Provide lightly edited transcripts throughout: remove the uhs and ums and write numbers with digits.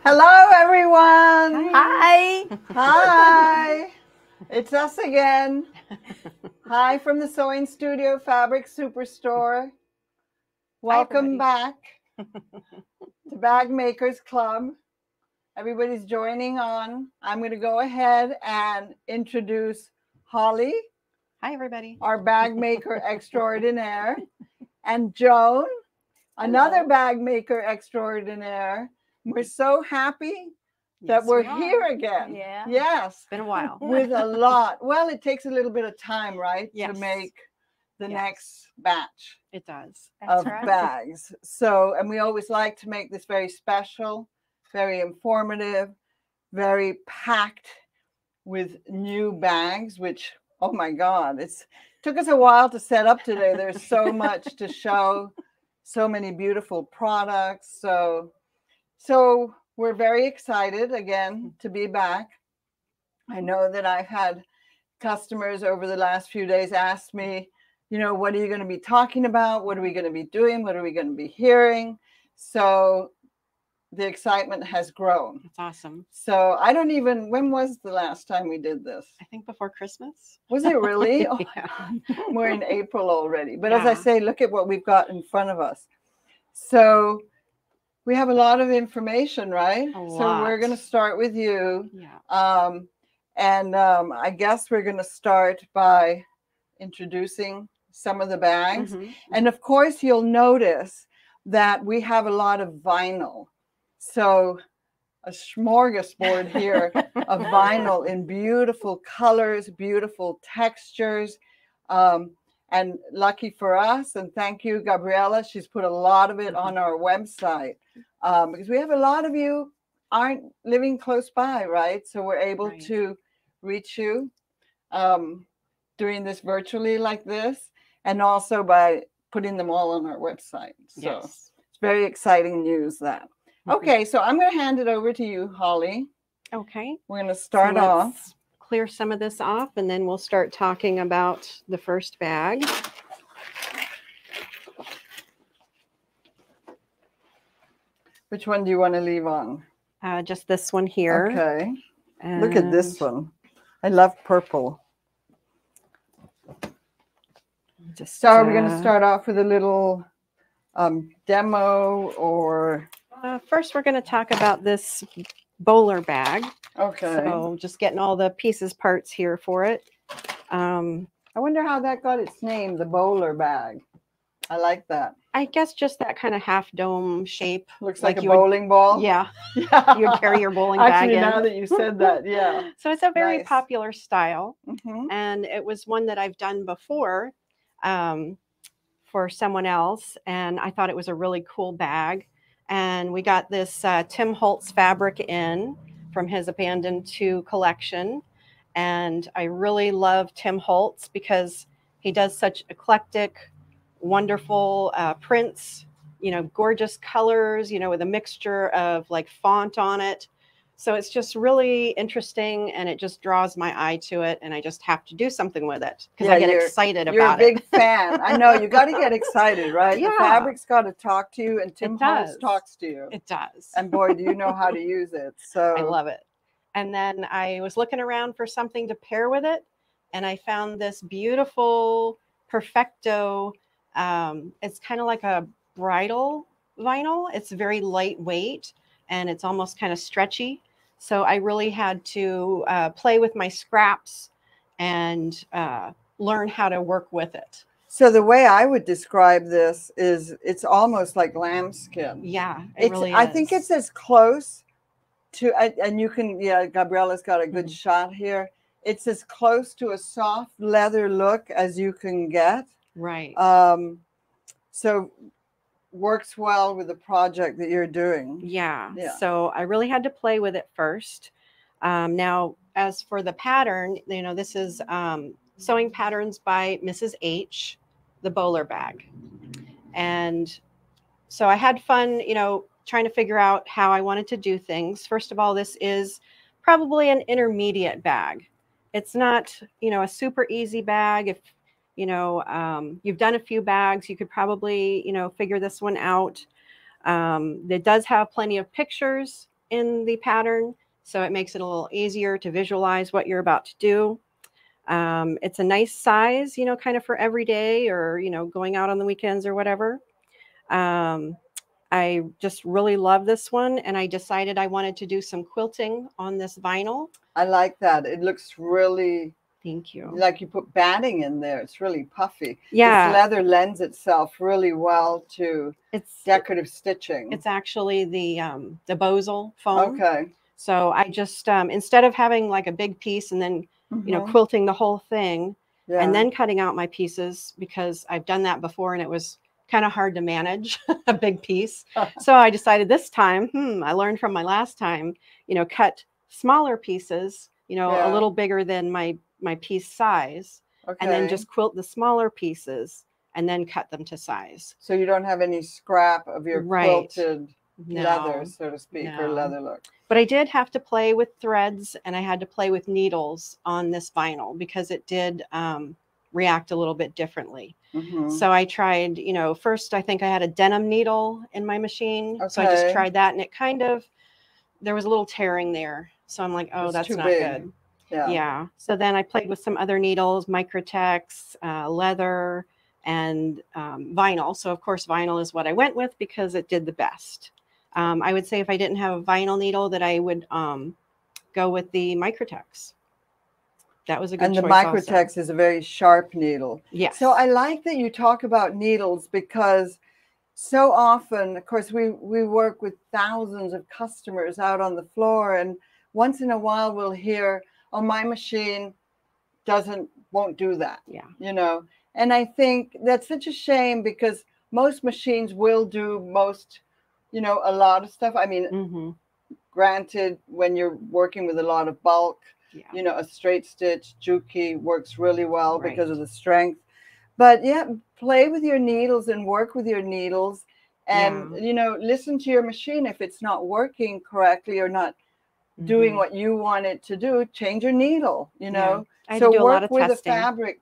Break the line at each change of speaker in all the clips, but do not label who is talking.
Hello, everyone.
Hi.
Hi. It's us again. Hi from the Sewing Studio Fabric Superstore. Welcome back to Bag Makers Club. Everybody's joining on. I'm going to go ahead and introduce Holly.
Hi, everybody.
Our bag maker extraordinaire. And Joan, another bag maker extraordinaire. We're so happy that we're here again.
Yeah.
Yes.
It's been a while.
With a lot. Well, it takes a little bit of time, right?
Yes.
To make the next batch
It does.
of bags. So, and we always like to make this very special, very informative, very packed with new bags, which, oh my God, it's took us a while to set up today. There's so much to show, so many beautiful products. So we're very excited again to be back. I know that I've had customers over the last few days ask me, you know, what are you going to be talking about? What are we going to be doing? What are we going to be hearing? So the excitement has grown.
It's awesome.
So I don't even, when was the last time we did this?
I think before Christmas.
Was it really? Oh,
Yeah.
we're in April already. But as I say, look at what we've got in front of us. So we have a lot of information, right? So we're going to start with you.
Yeah.
I guess we're going to start by introducing some of the bags. And of course, you'll notice that we have a lot of vinyl. So a smorgasbord here of vinyl in beautiful colors, beautiful textures. And lucky for us, and thank you, Gabriella, she's put a lot of it on our website because we have a lot of you aren't living close by, right? So we're able to reach you doing this virtually like this, and also by putting them all on our website. So it's very exciting news that. Okay, so I'm going to hand it over to you, Holly.
Okay.
We're going to start off.
Clear some of this off, and then we'll start talking about the first bag.
Which one do you want to leave on?
Just this one here.
Okay. Look at this one. I love purple. So are we going to start off with a little demo or?
First, we're going to talk about this bowler bag.
Okay.
So just getting all the pieces, parts here for it.
I wonder how that got its name, the bowler bag. I like that.
I guess just that kind of half dome shape.
Looks like a bowling ball.
Yeah. You'd carry your bowling bag in.
Actually, now that you said that, yeah.
So it's a very popular style. And it was one that I've done before for someone else. And I thought it was a really cool bag. And we got this Tim Holtz fabric in from his Abandoned 2 collection. And I really love Tim Holtz because he does such eclectic, wonderful prints, you know, gorgeous colors, you know, with a mixture of like font on it. So it's just really interesting, and it just draws my eye to it, and I just have to do something with it because I get excited about it.
You're a big fan. I know, you got to get excited, right?
Yeah.
The fabric's got to talk to you, and Tim Holtz talks to you.
It does.
And boy, do you know how to use it. So
I love it. And then I was looking around for something to pair with it, and I found this beautiful Perfecto. It's kind of like a bridal vinyl. It's very lightweight, and it's almost kind of stretchy. So I really had to play with my scraps and learn how to work with it.
So the way I would describe this is it's almost like lambskin.
Yeah, it really is.
I think it's as close to, and you can, Gabriella's got a good shot here. It's as close to a soft leather look as you can get.
Right.
So works well with the project that you're doing.
Yeah. So I really had to play with it first. Now, as for the pattern, you know, this is Sewing Patterns by Mrs. H, the bowler bag. And so I had fun, you know, trying to figure out how I wanted to do things. First of all, this is probably an intermediate bag. It's not, you know, a super easy bag. If you know, you've done a few bags, you could probably, you know, figure this one out. It does have plenty of pictures in the pattern, so it makes it a little easier to visualize what you're about to do. It's a nice size, you know, kind of for every day or, you know, going out on the weekends or whatever. I just really love this one, and I decided I wanted to do some quilting on this vinyl.
I like that. It looks really,
thank you,
like you put batting in there. It's really puffy.
Yeah.
This leather lends itself really well to decorative stitching.
It's actually the bosal foam.
Okay.
So I just, instead of having like a big piece and then, you know, quilting the whole thing and then cutting out my pieces, because I've done that before and it was kind of hard to manage a big piece. So I decided this time, I learned from my last time, you know, cut smaller pieces, you know, a little bigger than my piece size, and then just quilt the smaller pieces and then cut them to size.
So you don't have any scrap of your quilted leather, so to speak, or leather look.
But I did have to play with threads, and I had to play with needles on this vinyl because it did react a little bit differently. So I tried, you know, first I think I had a denim needle in my machine. So I just tried that, and it kind of, there was a little tearing there. So I'm like, oh, that's not good. Yeah. So then I played with some other needles, Microtex, leather, and vinyl. So of course vinyl is what I went with because it did the best. I would say if I didn't have a vinyl needle that I would go with the Microtex. That was a good choice.
And the Microtex is a very sharp needle.
Yes.
So I like that you talk about needles, because so often, of course, we work with thousands of customers out on the floor, and once in a while we'll hear, oh, my machine won't do that. Yeah. You know, and I think that's such a shame, because most machines will do you know, a lot of stuff. I mean, granted, when you're working with a lot of bulk, you know, a straight stitch Juki works really well because of the strength. But yeah, play with your needles and work with your needles, and you know, listen to your machine. If it's not working correctly or not doing what you want it to do, change your needle, you know. So work with the fabric.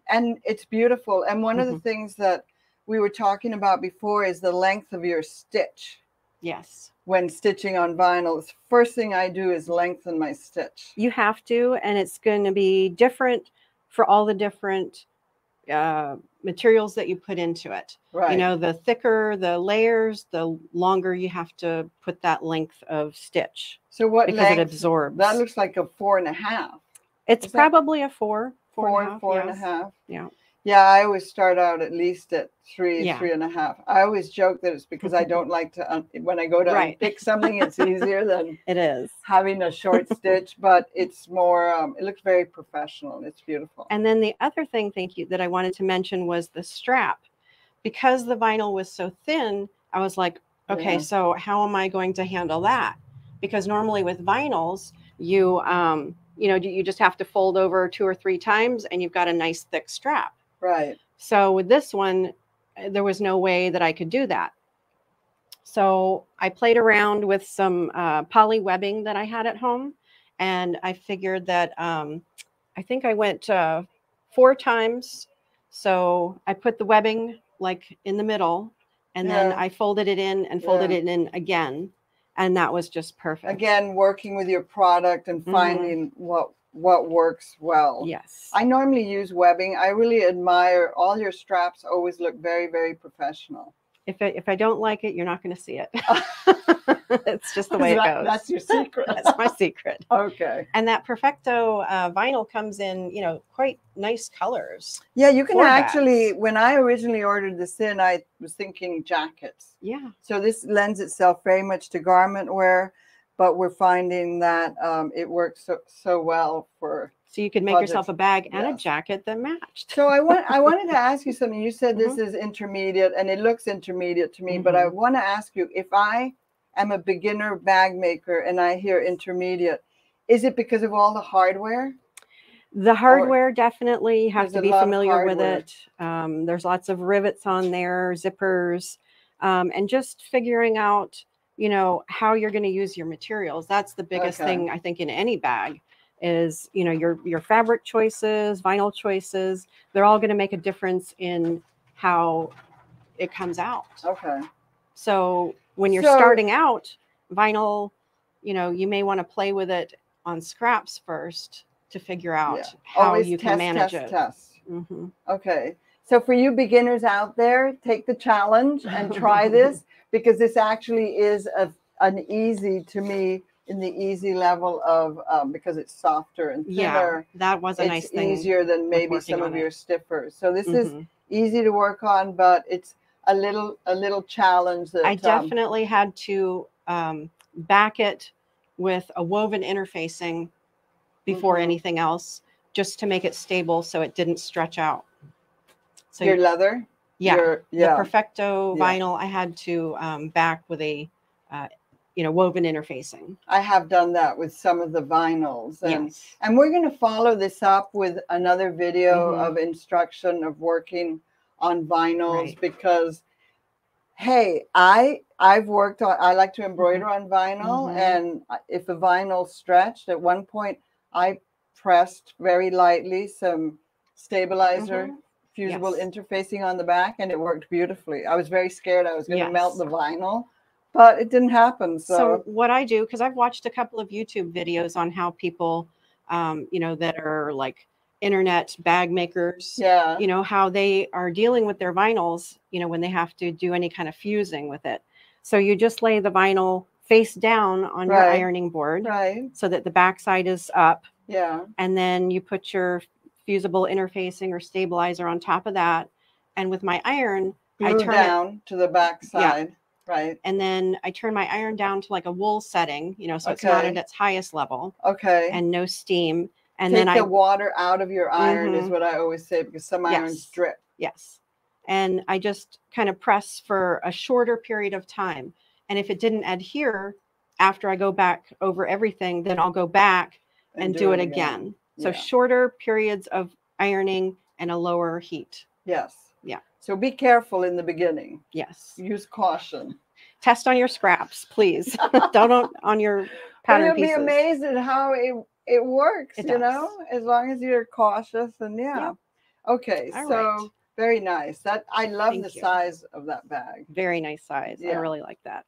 And it's beautiful. And one of the things that we were talking about before is the length of your stitch.
Yes.
When stitching on vinyl, the first thing I do is lengthen my stitch.
You have to, and it's going to be different for all the different materials that you put into it. Right. You know, the thicker the layers, the longer you have to put that length of stitch.
So what
because
length?
It absorbs.
That looks like a 4.5.
It's probably a 4.
4.5.
Yeah.
Yeah, I always start out at least at 3.5. I always joke that it's because I don't like to, when I go to unpick something, it's easier than
it is
having a short stitch, but it's more, it looks very professional. It's beautiful.
And then the other thing, thank you, that I wanted to mention was the strap. Because the vinyl was so thin, I was like, okay, so how am I going to handle that? Because normally with vinyls, you know, you just have to fold over 2 or 3 times and you've got a nice thick strap.
Right.
So with this one, there was no way that I could do that. So I played around with some poly webbing that I had at home, and I figured that I think I went 4 times. So I put the webbing like in the middle, and then I folded it in and folded it in again, and that was just perfect.
Again, working with your product and finding what works well.
Yes.
I normally use webbing. I really admire all your straps. Always look very, very professional.
If I don't like it, you're not going to see it. It's just the way it goes.
That's your secret.
That's my secret.
Okay.
And that Perfecto vinyl comes in, you know, quite nice colors.
Yeah, you can actually, when I originally ordered this in, I was thinking jackets.
Yeah.
So this lends itself very much to garment wear, but we're finding that it works so well for.
So you could make yourself a bag and a jacket that matched.
So I wanted to ask you something. You said this is intermediate, and it looks intermediate to me, but I want to ask you, if I am a beginner bag maker and I hear intermediate, is it because of all the hardware?
The hardware, definitely. You have to be familiar with it. There's lots of rivets on there, zippers, and just figuring out, you know, how you're going to use your materials. That's the biggest thing, I think, in any bag. Is, you know, your fabric choices, vinyl choices, they're all going to make a difference in how it comes out.
Okay.
So when you're starting out, vinyl, you may want to play with it on scraps first to figure out how
always
you can manage it.
Test. Okay. So for you beginners out there, take the challenge and try this, because this actually is an easy, to me, in the easy level of, because it's softer and thinner.
Yeah, that was a nice thing.
It's easier than maybe some of your stiffers. So this is easy to work on, but it's a little challenge that
I definitely had to back it with a woven interfacing before anything else, just to make it stable so it didn't stretch out. So
your leather?
The Perfecto vinyl, I had to back with a woven interfacing.
I have done that with some of the vinyls, and we're going to follow this up with another video of instruction of working on vinyls, because hey, I've worked on, I like to embroider on vinyl, and if a vinyl stretched, at one point I pressed very lightly some stabilizer fusible interfacing on the back, and it worked beautifully. I was very scared I was going to melt the vinyl, but it didn't happen.
So what I do, because I've watched a couple of YouTube videos on how people, that are like internet bag makers, how they are dealing with their vinyls, when they have to do any kind of fusing with it. So you just lay the vinyl face down on your ironing board, so that the backside is up. And then you put your fusible interfacing or stabilizer on top of that. And with my iron, I turn
down to the backside.
And then I turn my iron down to like a wool setting, so it's not at its highest level. And no steam. And
take
then
the water out of your iron is what I always say, because some irons drip.
And I just kind of press for a shorter period of time. And if it didn't adhere after I go back over everything, then I'll go back and do it again. So shorter periods of ironing and a lower heat. So be careful in the beginning. Use caution. Test on your scraps, please. Don't on your pattern pieces.
You'll be amazed at how it works, as long as you're cautious. And okay, so very nice. That I love the size of that bag.
Very nice size. I really like that.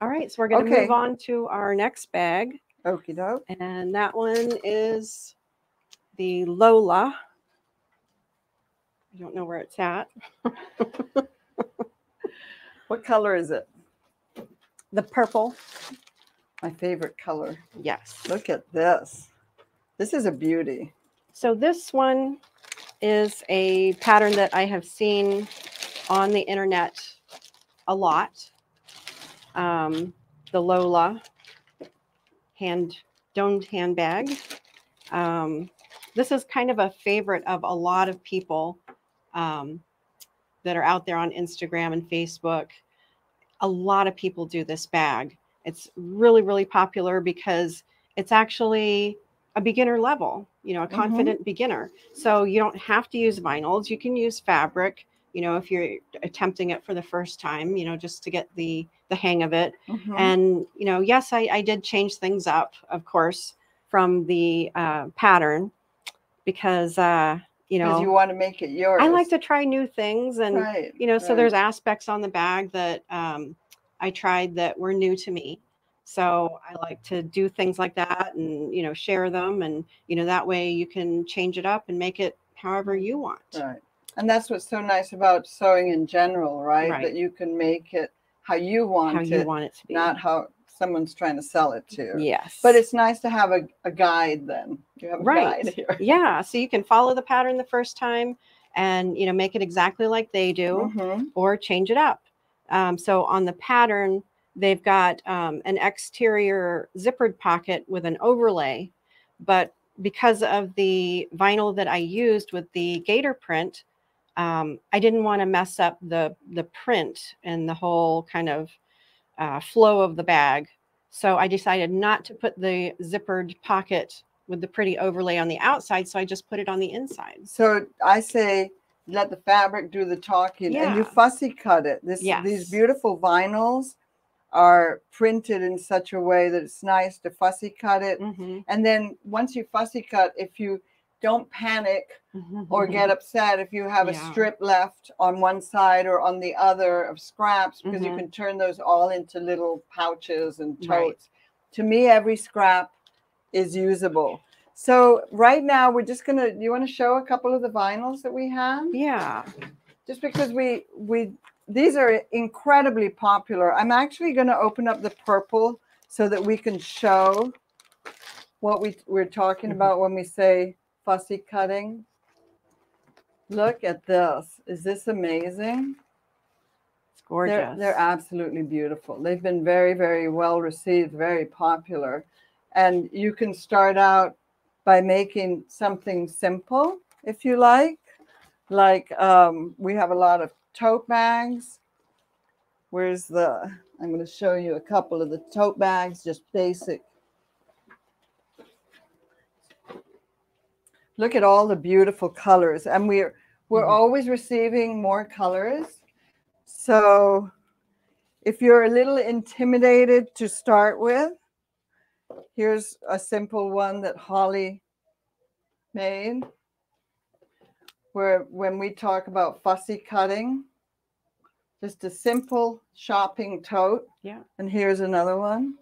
All right, so we're going to move on to our next bag.
Okie doke.
And that one is the Lola. I don't know where it's at.
What color is it?
The purple.
My favorite color.
Yes.
Look at this. This is a beauty.
So this one is a pattern that I have seen on the internet a lot. The Lola domed handbag. This is kind of a favorite of a lot of people that are out there on Instagram and Facebook. A lot of people do this bag. It's really, really popular because it's actually a beginner level, a confident beginner. So you don't have to use vinyls. You can use fabric, if you're attempting it for the first time, just to get the hang of it. And, yes, I did change things up, of course, from the pattern because, you
want to make it yours.
I like to try new things. And, so there's aspects on the bag that I tried that were new to me. So I like to do things like that and, share them. And, that way you can change it up and make it however you want.
And that's what's so nice about sewing in general, right? That you can make it how you want it
to be.
Not how someone's trying to sell it to you.
Yes.
But it's nice to have a guide then. You have a guide here.
Yeah. So you can follow the pattern the first time and, make it exactly like they do or change it up. So on the pattern, they've got an exterior zippered pocket with an overlay, but because of the vinyl that I used with the gator print, I didn't want to mess up the print and the whole kind of flow of the bag. So I decided not to put the zippered pocket with the pretty overlay on the outside. So I just put it on the inside.
So I say, let the fabric do the talking and you fussy cut it. These beautiful vinyls are printed in such a way that it's nice to fussy cut it. And then once you fussy cut, if you don't panic or get upset if you have a strip left on one side or on the other of scraps, because you can turn those all into little pouches and totes. Right. To me, every scrap is usable. So right now we're just gonna, you want to show a couple of the vinyls that we have?
Yeah. Just
because these are incredibly popular. I'm actually going to open up the purple so that we can show what we're talking about when we say fussy cutting. Look at this. Is this amazing?
It's gorgeous.
They're absolutely beautiful. They've been very, very well received, very popular. And you can start out by making something simple, if you like. Like we have a lot of tote bags. I'm going to show you a couple of the tote bags, just basic. Look at all the beautiful colors. And we're always receiving more colors. So if you're a little intimidated to start with, here's a simple one that Holly made, where when we talk about fussy cutting, just a simple shopping tote.
Yeah.
And here's another one.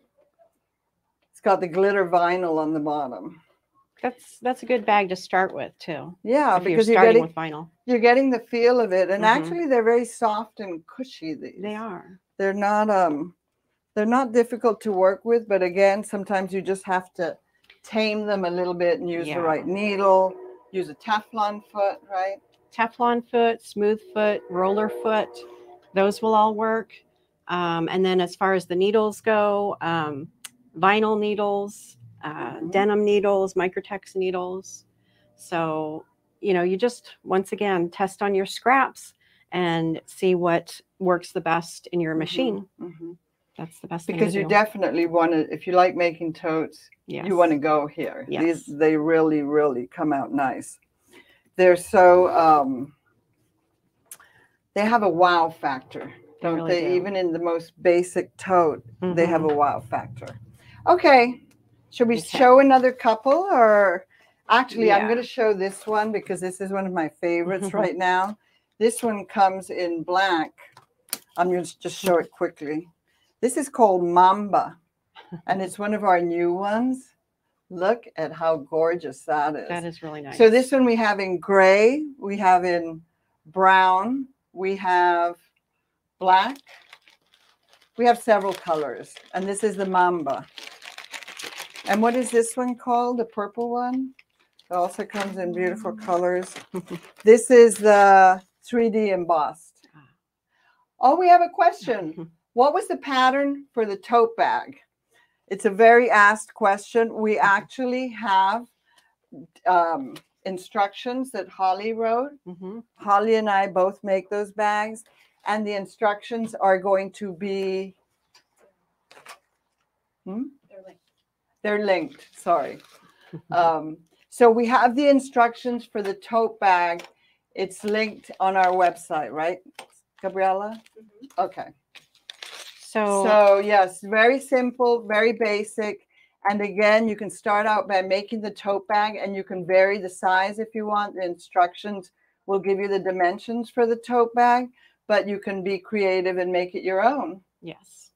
It's got the glitter vinyl on the bottom.
That's a good bag to start with too.
Yeah,
because you're starting with vinyl.
You're getting the feel of it. And actually they're very soft and cushy, these.
They are.
They're not difficult to work with, but again, sometimes you just have to tame them a little bit and use the right needle, use a Teflon foot, right?
Teflon foot, smooth foot, roller foot, those will all work. And then as far as the needles go, vinyl needles, denim needles, Microtex needles. So, you just, once again, test on your scraps and see what works the best in your machine. That's the best thing
because
to
you
do.
Definitely want to, if you like making totes, you want to go here. They really, really come out nice. They're so, they have a wow factor, don't they? Even in the most basic tote, they have a wow factor. Okay. Should we show another couple, or actually I'm going to show this one because this is one of my favorites right now. This one comes in black. I'm going to just show it quickly. This is called Mamba, and it's one of our new ones. Look at how gorgeous that is.
That is really nice.
So this one we have in gray, we have in brown, we have black. We have several colors, and this is the Mamba. And what is this one called? The purple one? It also comes in beautiful colors. This is the 3D embossed. Oh, we have a question. What was the pattern for the tote bag? It's a very asked question. We actually have instructions that Holly wrote. Holly and I both make those bags, and the instructions are going to be... They're linked, sorry. So we have the instructions for the tote bag. It's linked on our website, right, Gabriella? Okay. So yes, very simple, very basic. And again, you can start out by making the tote bag, and you can vary the size if you want. The instructions will give you the dimensions for the tote bag, but you can be creative and make it your own.
Yes.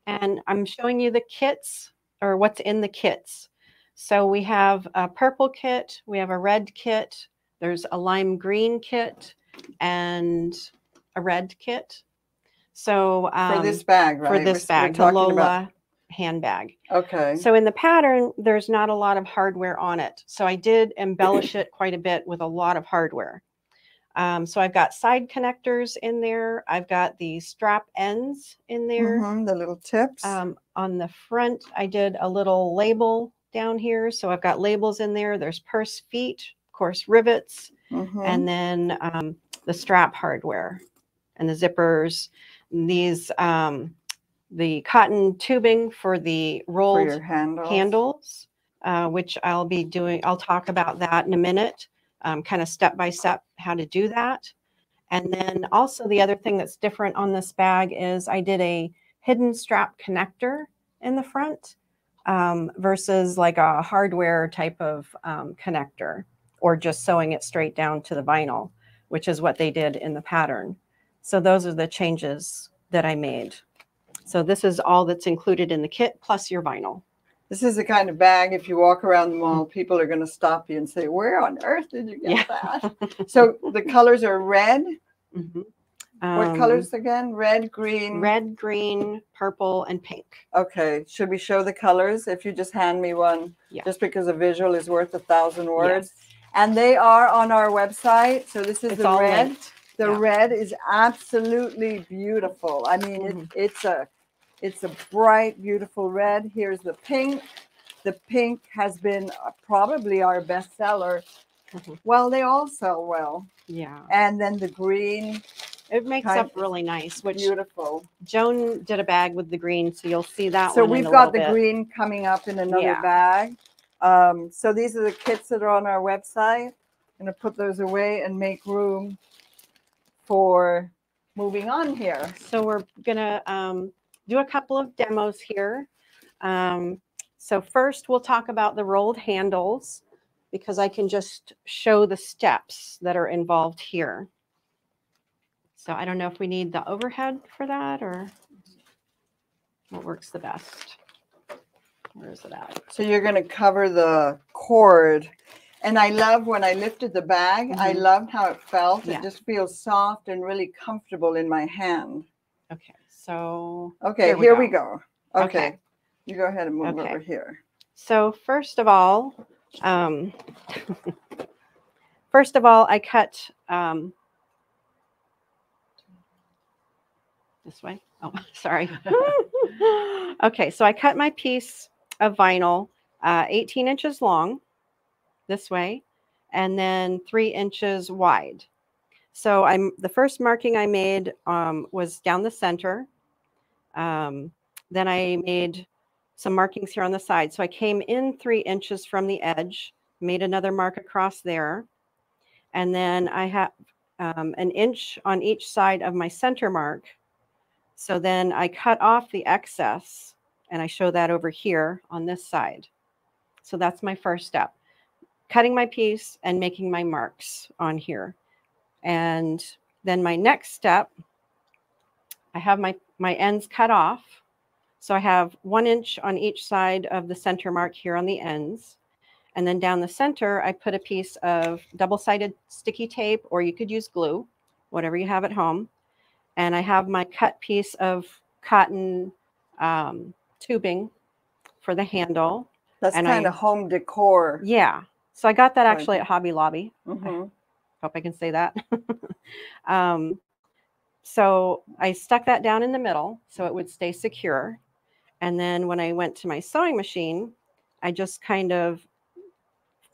And I'm showing you the kits, or what's in the kits. So we have a purple kit, we have a red kit, there's a lime green kit, and a red kit. So
for this bag, right?
For this bag, the Lola handbag.
Okay.
So in the pattern, there's not a lot of hardware on it. So I did embellish it quite a bit with a lot of hardware. So I've got side connectors in there. I've got the strap ends in there.
The little tips.
On the front, I did a little label down here. So I've got labels in there. There's purse feet, of course, rivets, and then the strap hardware and the zippers. These, the cotton tubing for the rolled handles, which I'll be doing. I'll talk about that in a minute. Kind of step by step how to do that. And then also the other thing that's different on this bag is I did a hidden strap connector in the front versus like a hardware type of connector. or just sewing it straight down to the vinyl, which is what they did in the pattern. So those are the changes that I made. So this is all that's included in the kit, plus your vinyl.
This is the kind of bag, if you walk around the mall, people are going to stop you and say, where on earth did you get that? So the colors are red.
Mm-hmm.
What colors again? Red, green,
purple, and pink.
Okay. Should we show the colors? If you just hand me one, just because a visual is worth 1,000 words. Yes. And they are on our website. So this is the red. Linked. The red is absolutely beautiful. I mean, it's a bright, beautiful red. Here's the pink. The pink has been probably our bestseller. Well, they all sell well. Yeah. And then the green.
It makes up really nice. Which
beautiful.
Joan did a bag with the green, so you'll see that
so
one.
So we've got the green coming up in another bag. So these are the kits that are on our website. I'm going to put those away and make room for moving on here.
So we're going to do a couple of demos here. So first we'll talk about the rolled handles, because I can just show the steps that are involved here. So I don't know if we need the overhead for that, or what works the best. Where is it at?
So you're going to cover the cord. And I love when I lifted the bag, I loved how it felt. Yeah. It just feels soft and really comfortable in my hand.
Okay, so
here we go. Okay. You go ahead and move over here.
So first of all, I cut this way. Oh, sorry. Okay, so I cut my piece of vinyl 18 inches long this way, and then 3 inches wide. So the first marking I made was down the center. Then I made some markings here on the side. So I came in 3 inches from the edge, made another mark across there, and then I have an inch on each side of my center mark. So then I cut off the excess, and I show that over here on this side. So that's my first step, cutting my piece and making my marks on here. And then my next step, I have my ends cut off. So I have 1 inch on each side of the center mark here on the ends. And then down the center, I put a piece of double-sided sticky tape, or you could use glue, whatever you have at home. And I have my cut piece of cotton tubing for the handle.
That's kind of home decor.
Yeah. So I got that actually at Hobby Lobby. I hope I can say that. So I stuck that down in the middle so it would stay secure. And then when I went to my sewing machine, I just kind of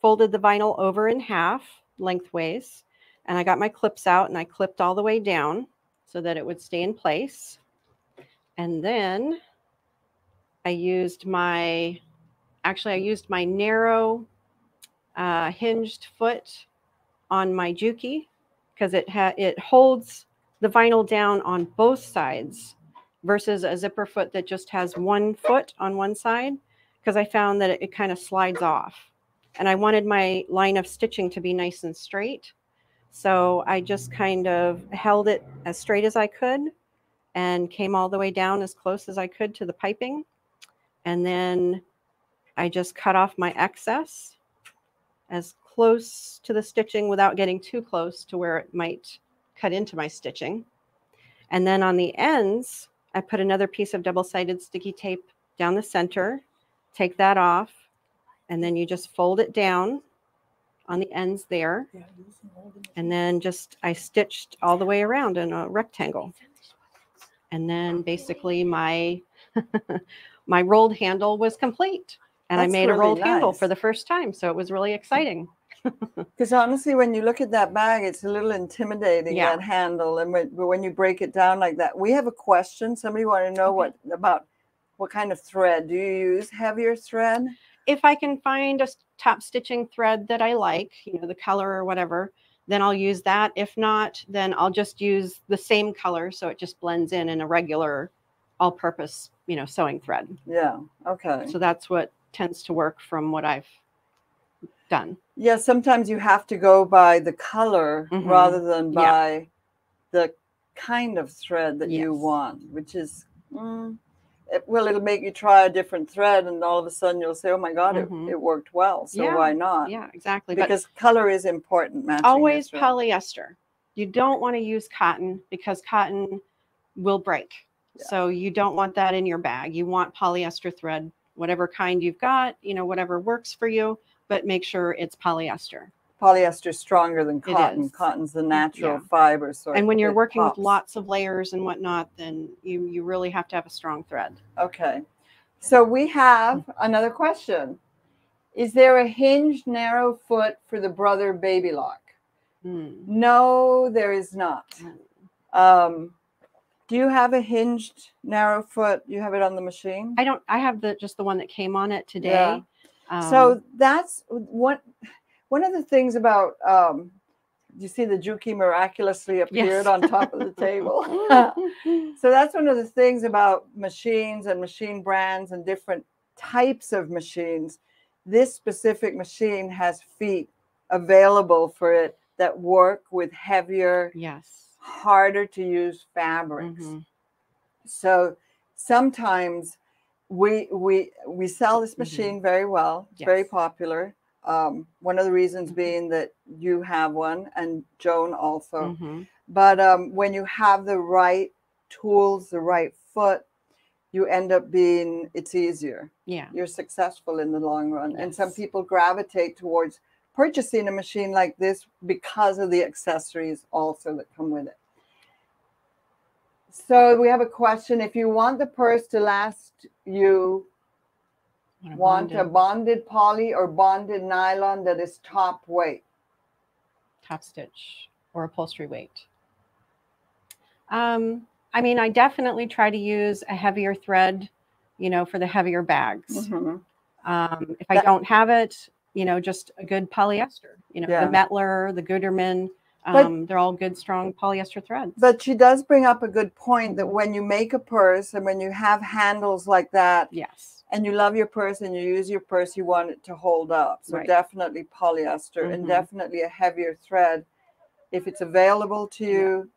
folded the vinyl over in half lengthways. And I got my clips out and I clipped all the way down so that it would stay in place. And then I used my narrow hinged foot on my Juki, because it holds the vinyl down on both sides versus a zipper foot that just has 1 foot on one side, because I found that it kind of slides off. And I wanted my line of stitching to be nice and straight. So I just kind of held it as straight as I could and came all the way down as close as I could to the piping. And then I just cut off my excess as close to the stitching without getting too close to where it might cut into my stitching. And then on the ends, I put another piece of double-sided sticky tape down the center, take that off, and then you just fold it down on the ends there. And then I stitched all the way around in a rectangle. And then basically my my rolled handle was complete. And I made a rolled handle for the first time. So it was really exciting.
Because honestly, when you look at that bag, it's a little intimidating, that handle. And when you break it down like that, we have a question. Somebody wanted to know about what kind of thread. Do you use heavier thread?
If I can find a top stitching thread that I like, the color or whatever, then I'll use that. If not, then I'll just use the same color so it just blends in a regular all-purpose, sewing thread.
Yeah, okay.
So that's what tends to work from what I've done.
Yeah, sometimes you have to go by the color rather than by the kind of thread that you want, which is, well, it'll make you try a different thread, and all of a sudden you'll say, oh my God, it worked well. So why not?
Yeah, exactly.
Because color is important. Matching
always polyester. You don't want to use cotton because cotton will break. Yeah. So you don't want that in your bag. You want polyester thread, whatever kind you've got, you know, whatever works for you, but make sure it's polyester.
Polyester is stronger than cotton. Cotton's the natural fiber. So
and when you're working with lots of layers and whatnot, then you really have to have a strong thread.
Okay. So we have another question. Is there a hinged narrow foot for the brother baby lock? No, there is not. Do you have a hinged narrow foot? You have it on the machine?
I don't. I have just the one that came on it today.
Yeah. So that's one of the things about, you see the Juki miraculously appeared on top of the table. So that's one of the things about machines and machine brands and different types of machines. This specific machine has feet available for it that work with heavier, harder to use fabrics. So sometimes we sell this machine very well. It's very popular. One of the reasons being that you have one and Joan also. But when you have the right tools, the right foot, you end up being, it's easier. Yeah. You're successful in the long run. Yes. And some people gravitate towards purchasing a machine like this because of the accessories also that come with it. So we have a question. If you want the purse to last, you want a bonded poly or bonded nylon that is top weight?
Top stitch or upholstery weight. I mean, I definitely try to use a heavier thread, you know, for the heavier bags. If I don't have it, you know, just a good polyester, you know, the Mettler, the Gutermann, they're all good, strong polyester threads.
But she does bring up a good point that when you make a purse and when you have handles like that, and you love your purse and you use your purse, you want it to hold up. So definitely polyester and definitely a heavier thread if it's available to you.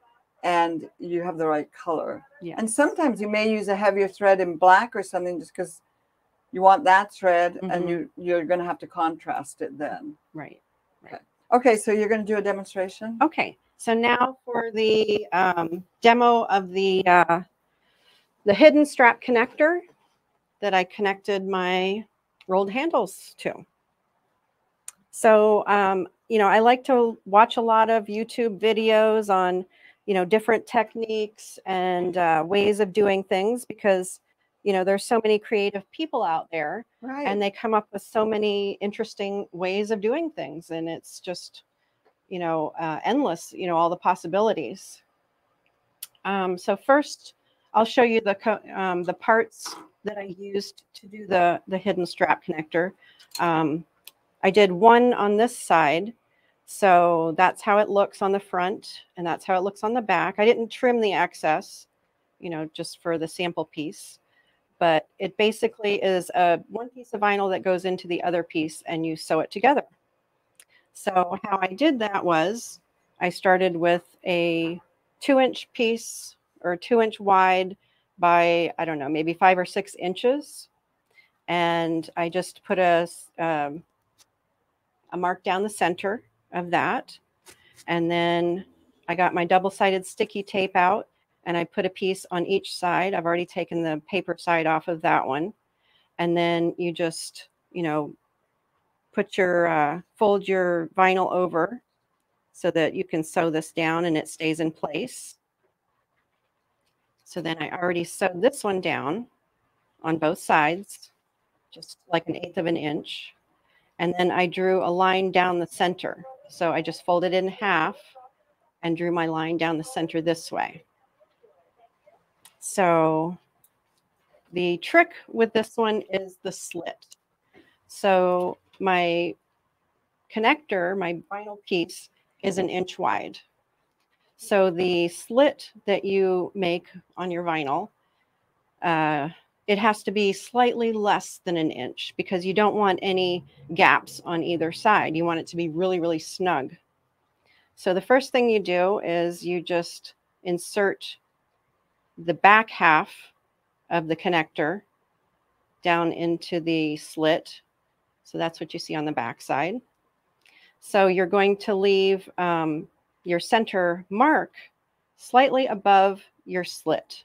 And you have the right color. And sometimes you may use a heavier thread in black or something just because you want that thread and you're going to have to contrast it then.
Right.
Okay, so you're going to do a demonstration?
Okay, so now for the demo of the hidden strap connector that I connected my rolled handles to. So, you know, I like to watch a lot of YouTube videos on, you know, different techniques and ways of doing things because, you know, there's so many creative people out there and they come up with so many interesting ways of doing things. And it's just, you know, endless, you know, all the possibilities. So first I'll show you the parts that I used to do the hidden strap connector. I did one on this side. So that's how it looks on the front and that's how it looks on the back. I didn't trim the excess, you know, just for the sample piece, but it basically is one piece of vinyl that goes into the other piece and you sew it together. So how I did that was I started with a 2-inch piece or 2-inch wide by, I don't know, maybe 5 or 6 inches. And I just put a mark down the center of that. And then I got my double-sided sticky tape out and I put a piece on each side. I've already taken the paper side off of that one. And then you just, you know, put your, fold your vinyl over so that you can sew this down and it stays in place. So then I already sewed this one down on both sides, just like 1/8 of an inch. And then I drew a line down the center. So I just folded it in half and drew my line down the center this way. So the trick with this one is the slit. So my connector, my vinyl piece, is 1 inch wide. So the slit that you make on your vinyl it has to be slightly less than an inch because you don't want any gaps on either side. You want it to be really, really snug. So the first thing you do is you just insert the back half of the connector down into the slit. So that's what you see on the back side. So you're going to leave your center mark slightly above your slit.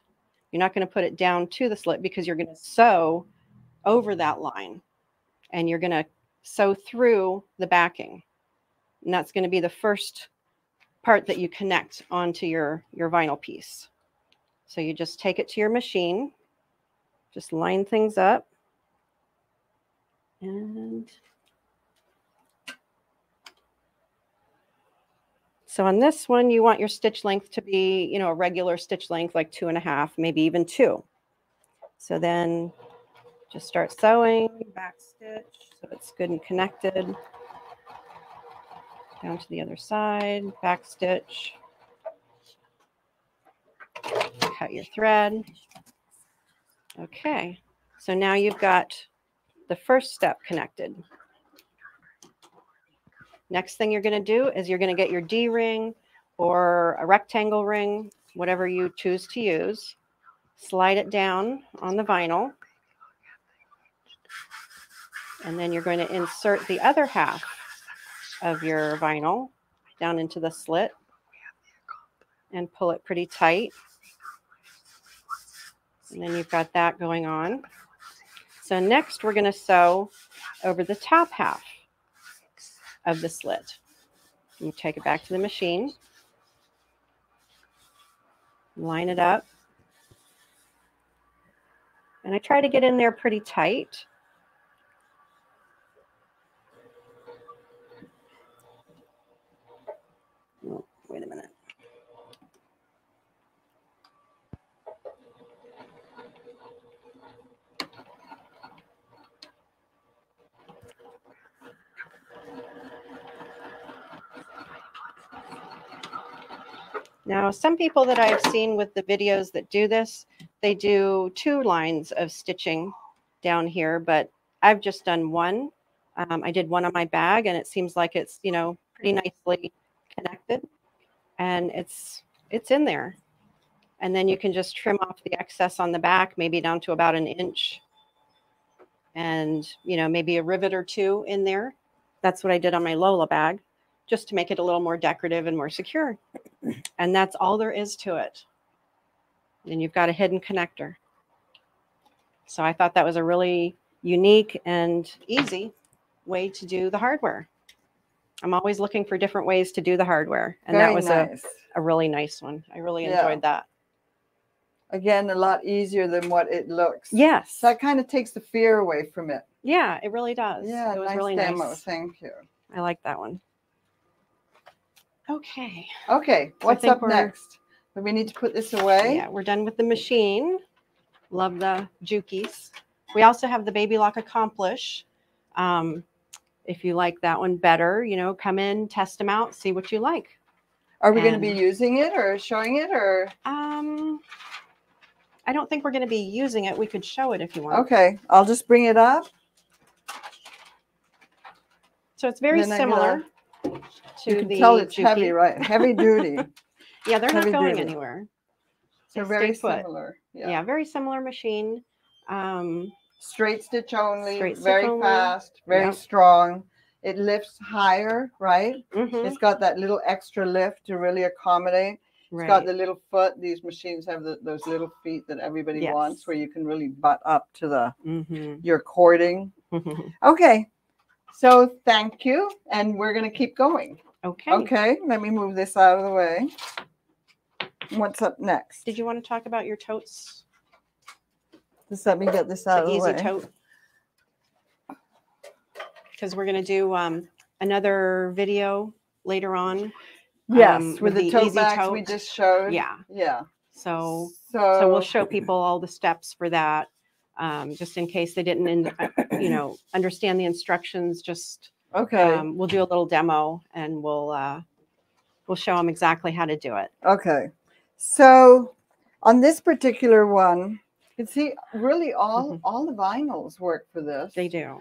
You're not going to put it down to the slit because you're going to sew over that line and you're going to sew through the backing. And that's going to be the first part that you connect onto your vinyl piece. So you just take it to your machine, just line things up, and so on this one, you want your stitch length to be, you know, a regular stitch length, like 2.5, maybe even 2. So then just start sewing, back stitch, so it's good and connected. Down to the other side, back stitch. Cut your thread. Okay, so now you've got the first step connected. Next thing you're going to do is you're going to get your D-ring or a rectangle ring, whatever you choose to use. Slide it down on the vinyl. And then you're going to insert the other half of your vinyl down into the slit and pull it pretty tight. And then you've got that going on. So next we're going to sew over the top half of the slit. You take it back to the machine, line it up, and I try to get in there pretty tight. Oh, wait a minute. Now, some people that I've seen with the videos that do this, they do 2 lines of stitching down here, but I've just done 1. I did 1 on my bag, and it seems like it's, you know, pretty nicely connected, and it's in there. And then you can just trim off the excess on the back, maybe down to about 1 inch, and, you know, maybe a rivet or 2 in there. That's what I did on my Lola bag, just to make it a little more decorative and more secure. And that's all there is to it. And you've got a hidden connector. So I thought that was a really unique and easy way to do the hardware. I'm always looking for different ways to do the hardware. And
Very
that was
nice.
a really nice one. I really enjoyed that.
Again, a lot easier than what it looks.
Yes.
So that kind of takes the fear away from it.
Yeah, it really does.
Yeah,
it was
nice
really
demo.
nice.
Thank you.
I like that one. Okay.
Okay, what's up next? Do we need to put this away?
Yeah, we're done with the machine. Love the Jukies. We also have the Baby Lock Accomplish. If you like that one better, you know, come in, test them out, see what you like.
Are we going to be using it or showing it, or?
I don't think we're going to be using it. We could show it if you want.
Okay, I'll just bring it up.
So it's very similar
you
to
can
the
tell it's
Juki.
heavy, right? Heavy duty.
Yeah, they're
Heavy
not going
duty.
anywhere.
So very similar.
Yeah, very similar machine.
Straight stitch only,
Straight stitch
very
only.
fast, very strong. It lifts higher, right?
Mm-hmm.
It's got that little extra lift to really accommodate. It's got the little foot. These machines have those little feet that everybody wants, where you can really butt up to the your cording. Okay, so thank you, and we're going to keep going.
Okay.
Okay, let me move this out of the way. What's up next?
Did you want to talk about your totes?
Just let me get this out of the way.
Easy tote. Because we're going to do another video later on.
Yes, with the tote bags we just showed.
Yeah.
Yeah.
So we'll show people all the steps for that, just in case they didn't, you know, understand the instructions. Just we'll do a little demo, and we'll show them exactly how to do it.
Okay. So on this particular one, can see really all the vinyls work for this.
They do.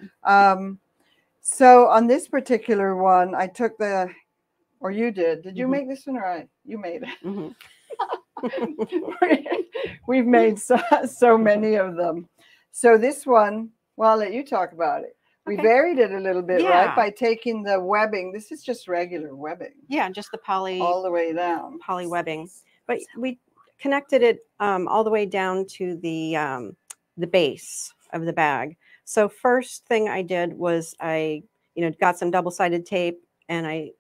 So on this particular one, I took or you did. Did you make this one, or you made it? We've made so many of them. So this one, well, I'll let you talk about it. We varied it a little bit, right? By taking the webbing. This is just regular webbing.
Yeah, just the poly.
All the way down.
Poly webbing. But we connected it all the way down to the base of the bag. So first thing I did was I, got some double-sided tape, and I,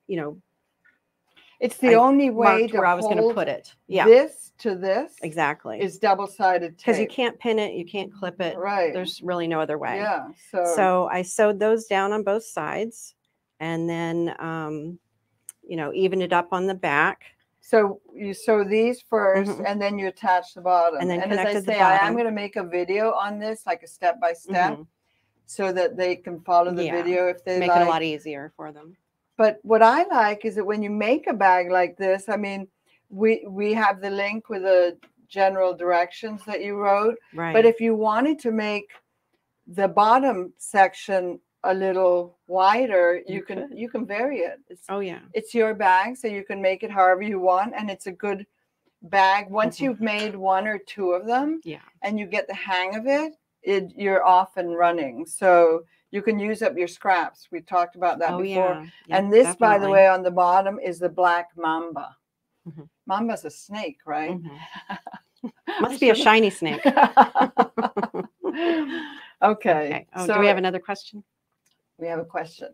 it's the only way to
where I was going to put it. Yeah.
This to this
exactly
is double-sided tape.
Because you can't pin it, you can't clip it.
Right.
There's really no other way.
Yeah.
So I sewed those down on both sides, and then even it up on the back.
So you sew these first, and then you attach the bottom.
And then
as I say, I am going to make a video on this, like a step-by-step, so that they can follow the video if they
make it a lot easier for them.
But what I like is that when you make a bag like this, I mean, we have the link with the general directions that you wrote.
Right.
But if you wanted to make the bottom section a little wider, you can vary it. It's your bag, so you can make it however you want, and it's a good bag. Once you've made one or two of them, and you get the hang of it, you're off and running. So you can use up your scraps. We talked about that before. And this, by the way, on the bottom is the black mamba. Mamba's a snake, right?
Must be a shiny snake.
Okay.
Oh, so do we have another question?
We have a question.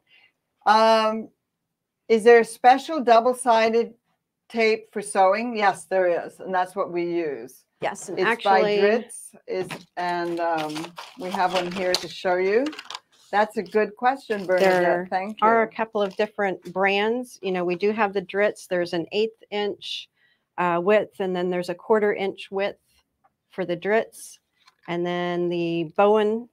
Is there a special double-sided tape for sewing? Yes, there is, and that's what we use.
Yes, and
it's
actually
by Grits, and we have one here to show you. That's a good question, Bernadette. Thank you.
There are a couple of different brands. We do have the Grits. There's an 1/8 inch width, and then there's a 1/4 inch width for the Grits, and then the Bowen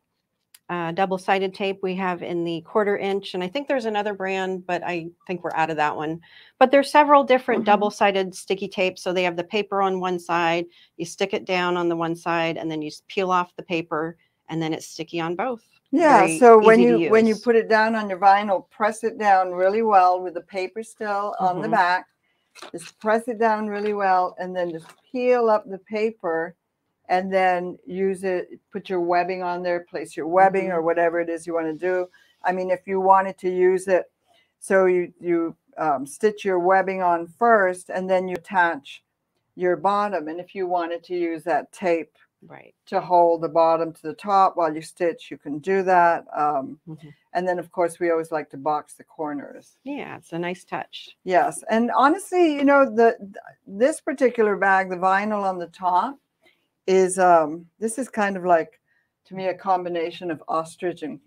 double-sided tape we have in the 1/4 inch, and I think there's another brand, but I think we're out of that one. But there's several different double-sided sticky tapes. So they have the paper on one side, you stick it down on the one side, and then you peel off the paper, and then it's sticky on both.
Yeah. So when you put it down on your vinyl, press it down really well with the paper still on the back. Just press it down really well, and then just peel up the paper. And then use it, put your webbing on there, place your webbing or whatever it is you want to do. I mean, if you wanted to use it, so you stitch your webbing on first, and then you attach your bottom. And if you wanted to use that tape to hold the bottom to the top while you stitch, you can do that. And then, of course, we always like to box the corners.
Yeah, it's a nice touch.
Yes. And honestly, this particular bag, the vinyl on the top, is this is kind of like, to me, a combination of ostrich and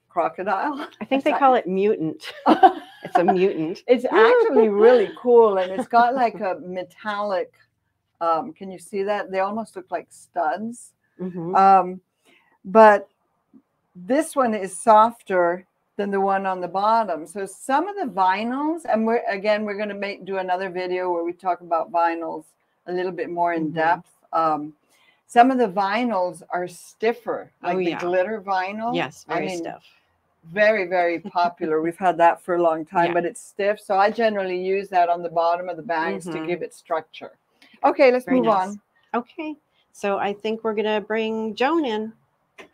crocodile.
I think they call it mutant. It's a mutant.
It's actually really cool, and it's got like a metallic, can you see that? They almost look like studs. But this one is softer than the one on the bottom. So some of the vinyls, and we're going to do another video where we talk about vinyls a little bit more in depth. Some of the vinyls are stiffer, like the glitter vinyl.
Yes, very stiff.
Very, very popular. We've had that for a long time, but it's stiff. So I generally use that on the bottom of the bags to give it structure. Okay, let's move on.
Okay, so I think we're going to bring Joan in.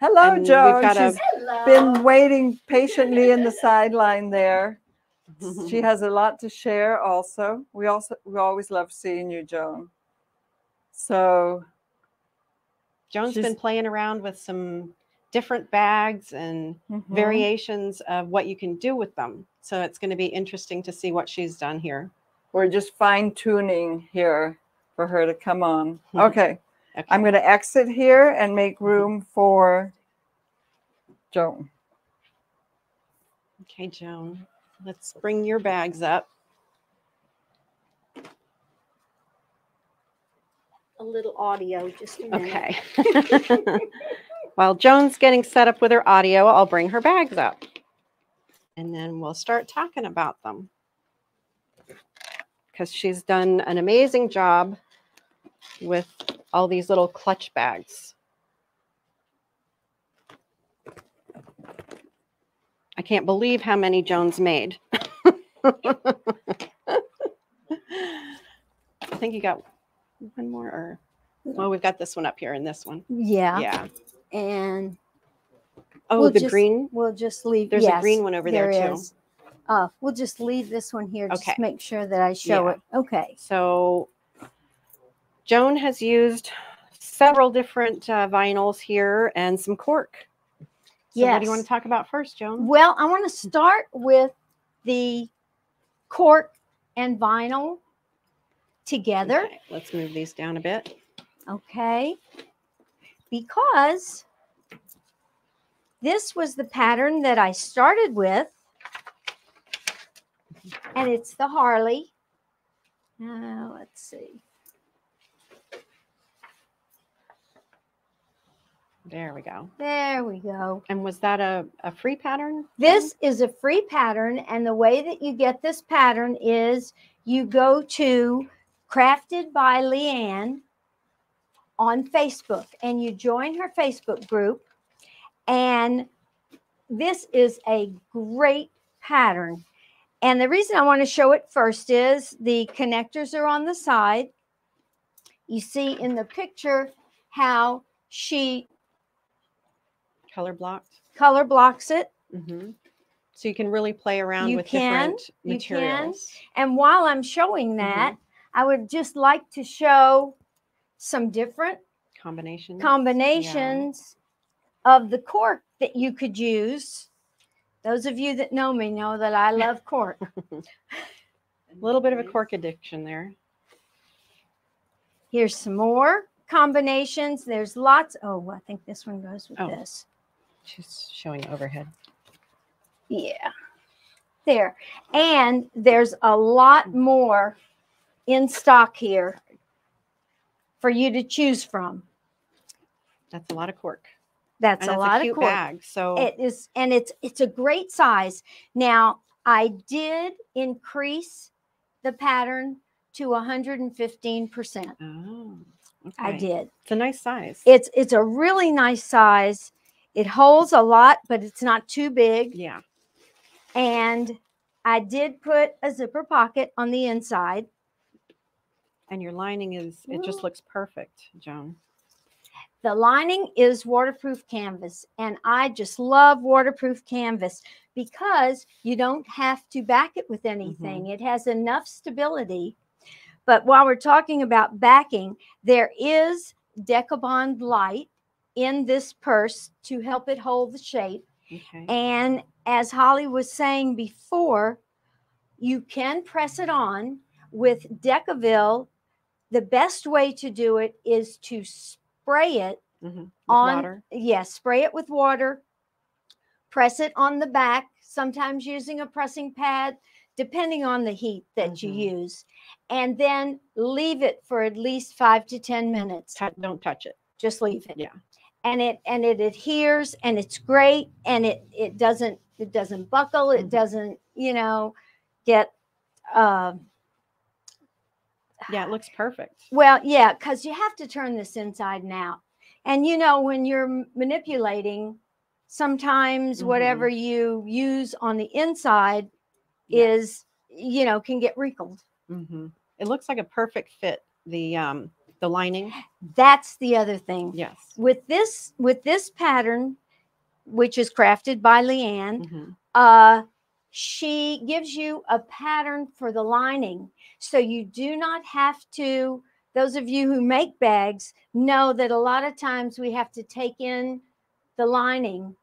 Hello, Joan. She's been waiting patiently in the sideline there. She has a lot to share also. We always love seeing you, Joan. So
Joan's been playing around with some different bags and variations of what you can do with them. So it's going to be interesting to see what she's done here.
We're just fine-tuning here for her to come on. Okay. I'm going to exit here and make room for Joan.
Okay, Joan. Let's bring your bags up. A little audio, just a minute. Okay. While Joan's getting set up with her audio, I'll bring her bags up. And then we'll start talking about them. Because she's done an amazing job with all these little clutch bags. I can't believe how many Joan's made. I think you got one more, or well, we've got this one up here and this one.
Yeah.
Yeah.
And
oh, the green.
We'll just leave.
There's a green one over there too.
We'll just leave this one here.
Okay.
Just make sure that I show it. Okay.
So Joan has used several different vinyls here and some cork. So what do you want to talk about first, Joan?
Well, I want to start with the cork and vinyl together.
Okay, let's move these down a bit.
Okay. Because this was the pattern that I started with. And it's the Harley. Let's see.
There we go.
There we go.
And was that a free pattern?
This is a free pattern. And the way that you get this pattern is you go to Crafted by Leanne on Facebook and you join her Facebook group. And this is a great pattern. And the reason I want to show it first is the connectors are on the side. You see in the picture how she
color
blocks it.
Mm-hmm. So you can really play around with different materials.
And while I'm showing that, I would just like to show some different combinations of the cork that you could use. Those of you that know me know that I love cork.
A little bit of a cork addiction there.
Here's some more combinations. There's lots. Oh, I think this one goes with this.
She's showing overhead.
Yeah. There. And there's a lot more in stock here for you to choose from.
That's a lot of cork.
That's a lot of cork.
Bag, so
it is, and it's a great size. Now, I did increase the pattern to 115%.
Oh, okay.
I did.
It's a nice size.
It's a really nice size. It holds a lot, but it's not too big.
Yeah.
And I did put a zipper pocket on the inside.
And your lining it just looks perfect, Joan.
The lining is waterproof canvas, and I just love waterproof canvas because you don't have to back it with anything. It has enough stability. But while we're talking about backing, there is Decabond light in this purse to help it hold the shape.
Okay.
And as Holly was saying before, you can press it on with Decaville. The best way to do it is to spray it on
water.
Yes, spray it with water. Press it on the back, sometimes using a pressing pad, depending on the heat that you use. And then leave it for at least 5 to 10 minutes.
Don't touch it.
Just leave it.
Yeah.
And it adheres, and it's great, and it doesn't buckle, it doesn't, get
yeah, it looks perfect.
Well, yeah, because you have to turn this inside and out. And when you're manipulating, sometimes whatever you use on the inside is, can get wrinkled.
It looks like a perfect fit. The lining.
That's the other thing.
Yes.
With this pattern, which is crafted by Leanne, she gives you a pattern for the lining. So you do not have to, those of you who make bags know that a lot of times we have to take in the lining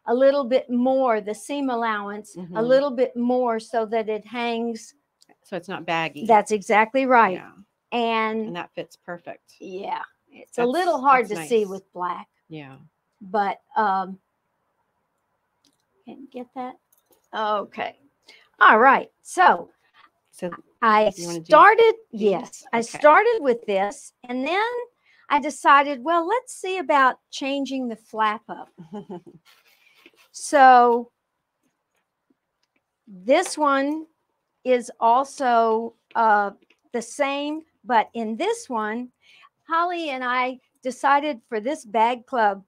a little bit more, the seam allowance, a little bit more so that it hangs.
So it's not baggy.
That's exactly right.
Yeah.
And
that fits perfect.
Yeah. It's a little hard to see with black.
Yeah.
But can you get that? Okay. All right. So I started, I started with this, and then I decided, well, let's see about changing the flap up. So this one is also the same, but in this one, Holly and I decided for this bag club,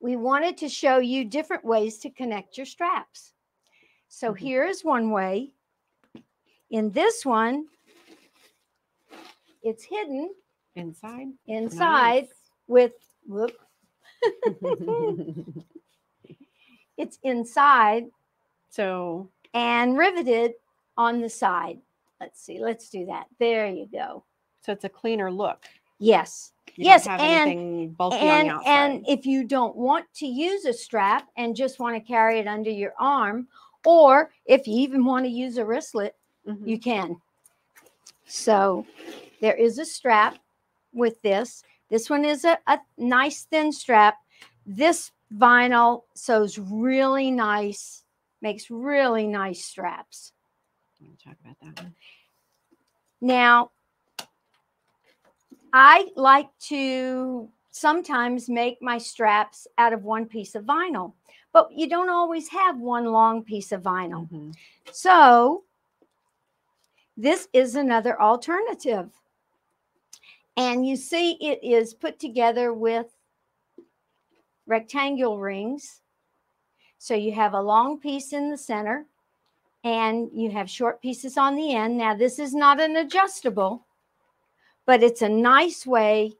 we wanted to show you different ways to connect your straps. So here is one way. In this one, it's hidden
inside
nice. With, whoop. It's inside.
So,
and riveted on the side. Let's see. Let's do that. There you go.
So it's a cleaner look.
Yes.
You don't have anything bulky on the outside.
And if you don't want to use a strap and just want to carry it under your arm, or if you even want to use a wristlet, you can. So there is a strap with this. This one is a nice thin strap. This vinyl sews really nice, makes really nice straps.
We'll talk about that one.
Now, I like to sometimes make my straps out of one piece of vinyl, but you don't always have one long piece of vinyl. So this is another alternative. And you see it is put together with rectangular rings. So you have a long piece in the center and you have short pieces on the end. Now this is not an adjustable, but it's a nice way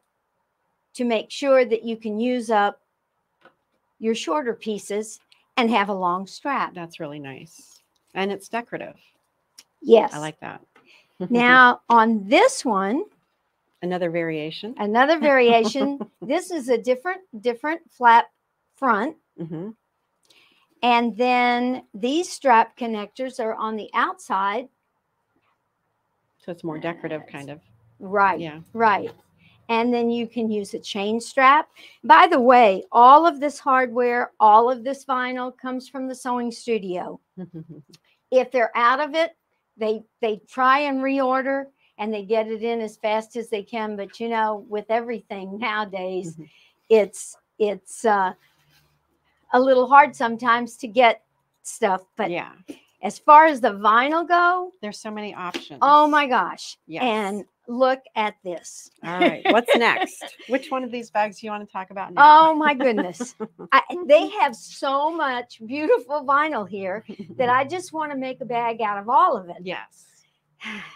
to make sure that you can use up your shorter pieces and have a long strap.
That's really nice. And it's decorative.
Yes.
I like that.
Now on this one,
another variation.
This is a different flap front. And then these strap connectors are on the outside.
So it's more decorative kind of.
Right.
Yeah.
Right. And then you can use a chain strap. By the way, all of this hardware, all of this vinyl comes from the sewing studio. If they're out of it, they try and reorder and they get it in as fast as they can. But you know, with everything nowadays, it's a little hard sometimes to get stuff. But
yeah,
as far as the vinyl go,
there's so many options.
Oh my gosh.
Yes.
And look at this.
All right. What's next? Which one of these bags do you want to talk about now?
Oh my goodness. They have so much beautiful vinyl here that I just want to make a bag out of all of it.
Yes.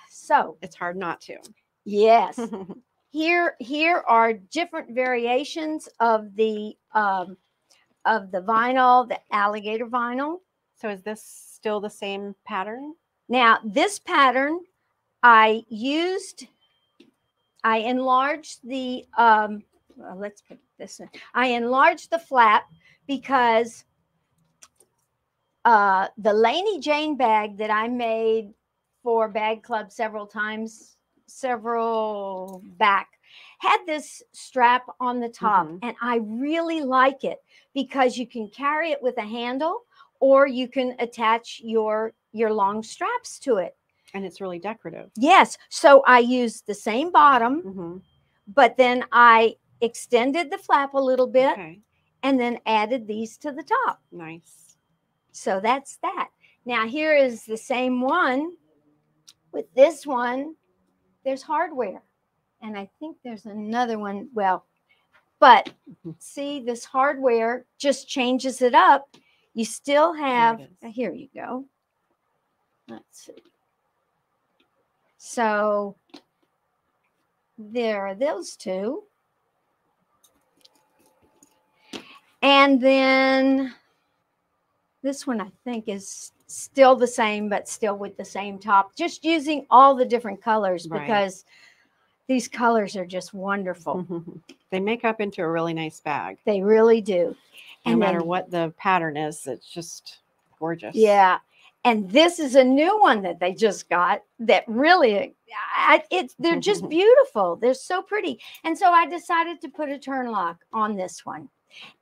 So
it's hard not to.
Yes. Here are different variations of the vinyl, the alligator vinyl.
So is this still the same pattern?
Now this pattern, I enlarged the let's put this in. I enlarged the flap because the Laney Jane bag that I made for Bag Club several back had this strap on the top, and I really like it because you can carry it with a handle or you can attach your long straps to it.
And it's really decorative.
Yes. So I used the same bottom, but then I extended the flap a little bit and then added these to the top.
Nice.
So that's that. Now here is the same one. With this one, there's hardware. And I think there's another one. Well, but see, this hardware just changes it up. You still have, here you go. Let's see. So there are those two. And then this one I think is still the same, but still with the same top, just using all the different colors because these colors are just wonderful.
They make up into a really nice bag.
They really do.
No matter what the pattern is, it's just gorgeous.
Yeah. And this is a new one that they just got that really, they're just beautiful. They're so pretty. And so I decided to put a turn lock on this one.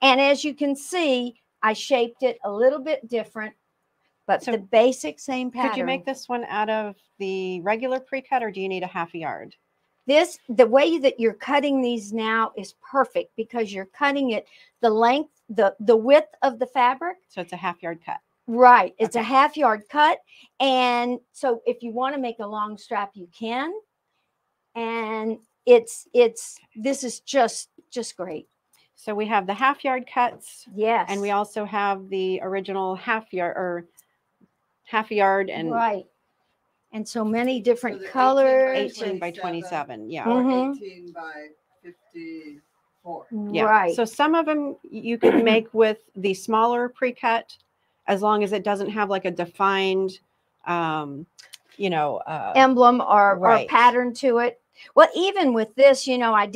And as you can see, I shaped it a little bit different, but the basic same pattern.
Could you make this one out of the regular pre-cut or do you need a half a yard?
The way that you're cutting these now is perfect because you're cutting it the length, the width of the fabric.
So it's a half yard cut.
Right. It's a half yard cut. And so if you want to make a long strap, you can. And this is just great.
So we have the half yard cuts.
Yes.
And we also have the original half yard or half a yard and
right. And so many different
So the
colors.
18 by 27. Yeah.
Or
Mhm.
18 by 54.
Yeah.
Right.
So some of them you could make with the smaller pre-cut, as long as it doesn't have like a defined,
emblem or
right.
pattern to it. Well, even with this, I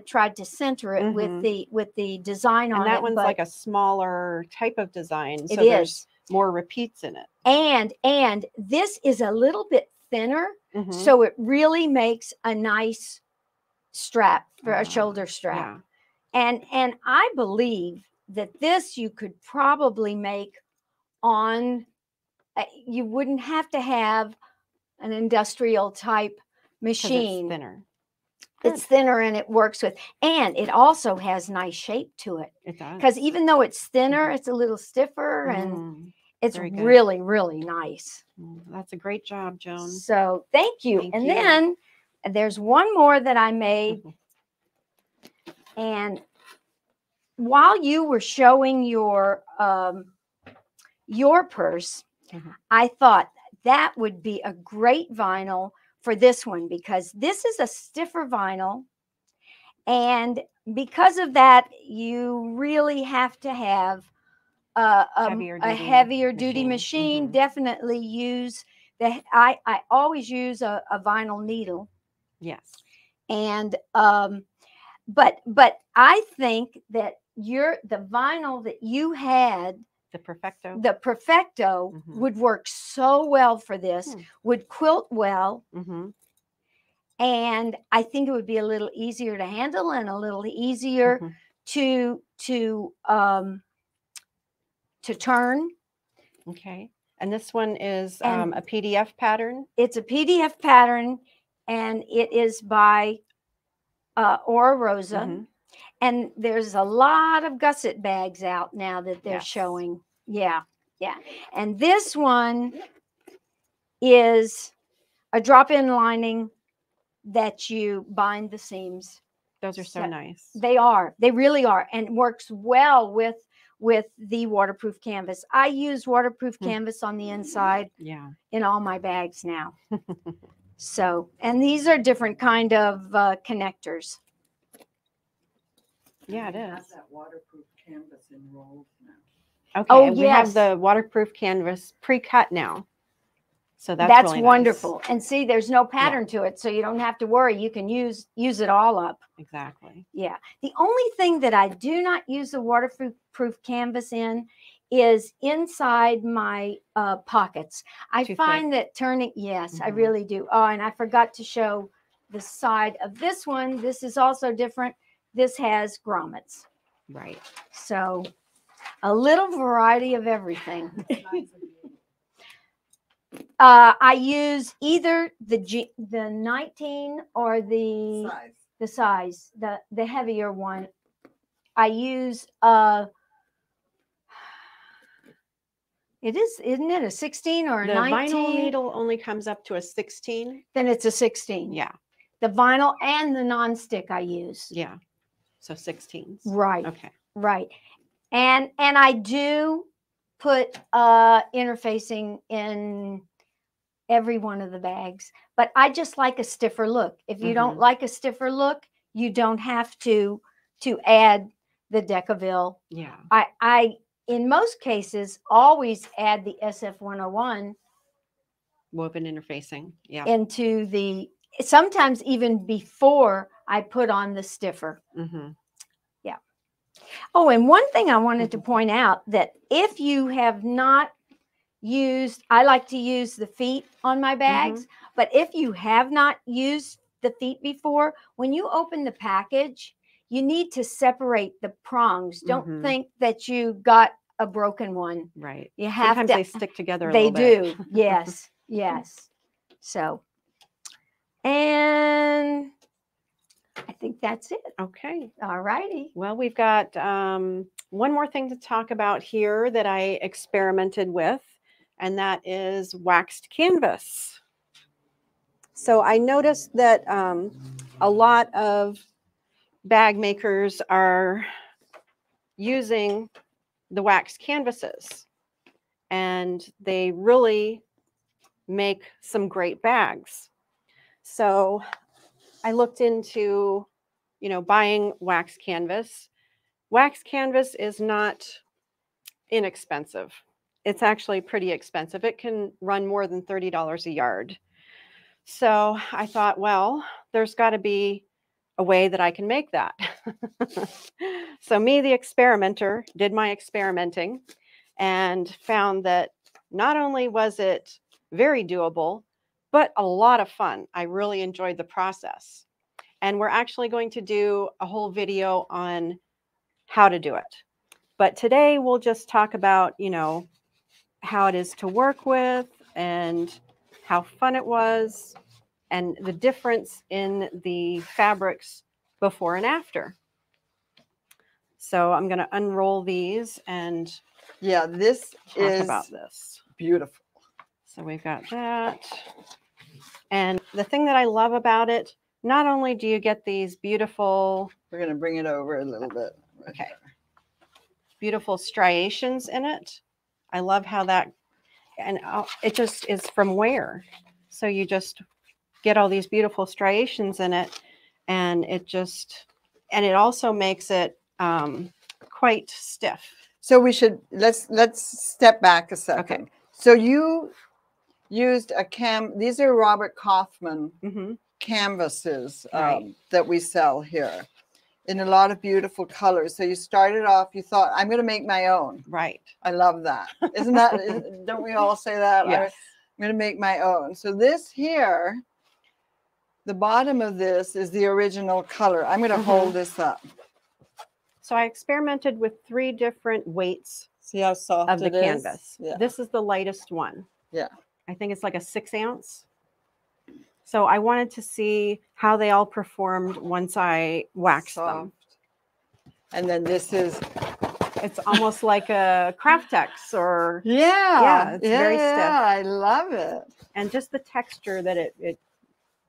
tried to center it with the design on it.
And that one's
but
like a smaller type of design. So
it
there's
is.
more repeats in it.
And this is a little bit thinner,
Mhm.
so it really makes a nice strap for a shoulder strap.
Yeah.
And I believe that this you could probably make on, you wouldn't have to have an industrial type
'Cause
machine.
it's thinner.
It's thinner and it works with, and it also has nice shape to it.
It does.
Because even though it's thinner, it's a little stiffer and it's
Very good.
really, really nice.
That's a great job, Joan.
So thank you.
Thank
and
you.
then there's one more that I made. And while you were showing your purse, I thought that would be a great vinyl for this one, because this is a stiffer vinyl. And because of that, you really have to have a heavier duty machine. Definitely use I always use a vinyl needle.
Yes.
And but I think that the vinyl that you had, the Perfecto would work so well for this, would quilt well. And I think it would be a little easier to handle and a little easier to turn.
Okay. And this one is a PDF pattern.
It's a PDF pattern, and it is by Aura Rosa. And there's a lot of gusset bags out now that they're showing. Yeah. And this one is a drop-in lining that you bind the seams.
Those are so nice.
They are. They really are. And works well with the waterproof canvas. I use waterproof canvas on the inside in all my bags now. So, and these are different kind of connectors.
Yeah, it is.
Have that waterproof canvas in rolls now.
Okay. Oh, we have the waterproof canvas pre-cut now. So that's really
wonderful.
Nice.
And see, there's no pattern to it, so you don't have to worry. You can use it all up.
Exactly.
Yeah. The only thing that I do not use the waterproof canvas in is inside my pockets. I find that turning, I really do. Oh, and I forgot to show the side of this one. This is also different. This has grommets.
Right.
So a little variety of everything. I use either the 19 or the size, the heavier one. I use isn't it a 16 or a 19?
The vinyl needle only comes up to a 16.
Then it's a 16.
Yeah.
The vinyl and the non-stick I use.
Yeah. So 16s.
Right.
Okay.
Right. And I do put interfacing in every one of the bags, but I just like a stiffer look. If you don't like a stiffer look, you don't have to add the Decaville.
Yeah.
I in most cases always add the SF101
woven interfacing. Yeah.
Into the, sometimes even before I put on the stiffer. Yeah. Oh, and one thing I wanted to point out, that if you have not used, I like to use the feet on my bags, but if you have not used the feet before, when you open the package, you need to separate the prongs. Don't think that you got a broken one.
Right.
You have
Sometimes they stick together a
little
bit.
They do. Yes. Yes. So, and I think that's it.
Okay.
All righty.
Well, we've got one more thing to talk about here that I experimented with, and that is waxed canvas. So I noticed that a lot of bag makers are using the waxed canvases. and they really make some great bags. So I looked into, you know, buying wax canvas. Wax canvas is not inexpensive. It's actually pretty expensive. It can run more than $30 a yard. So I thought, well, there's got to be a way that I can make that. So me, the experimenter, did my experimenting and found that not only was it very doable, but a lot of fun. I really enjoyed the process. And we're actually going to do a whole video on how to do it. But today we'll just talk about, you know, how it is to work with and how fun it was and the difference in the fabrics before and after. So I'm going to unroll these and
yeah, this
talk about this.
Beautiful.
So we've got that. And the thing that I love about it, not only do you get these beautiful...
We're going to bring it over a little bit. Right
okay.
there.
Beautiful striations in it. I love how that... And it just is from wear. So you just get all these beautiful striations in it. And it just... And it also makes it quite stiff.
So we should... Let's step back a second.
Okay.
So you used these are Robert Kaufman canvases
right.
that we sell here in a lot of beautiful colors. So you started off, you thought, I'm going to make my own.
Right.
I love that. Isn't that, don't we all say that?
Yes.
I'm going to make my own. So this here, the bottom of this is the original color. I'm going to hold this up.
So I experimented with 3 different weights.
See how soft
of the canvas.
Yeah.
This is the lightest one.
Yeah.
I think it's like a 6 ounce. So I wanted to see how they all performed once I waxed them.
And then this is...
It's almost like a Craftex or...
Yeah.
It's very stiff.
I love it.
And just the texture that it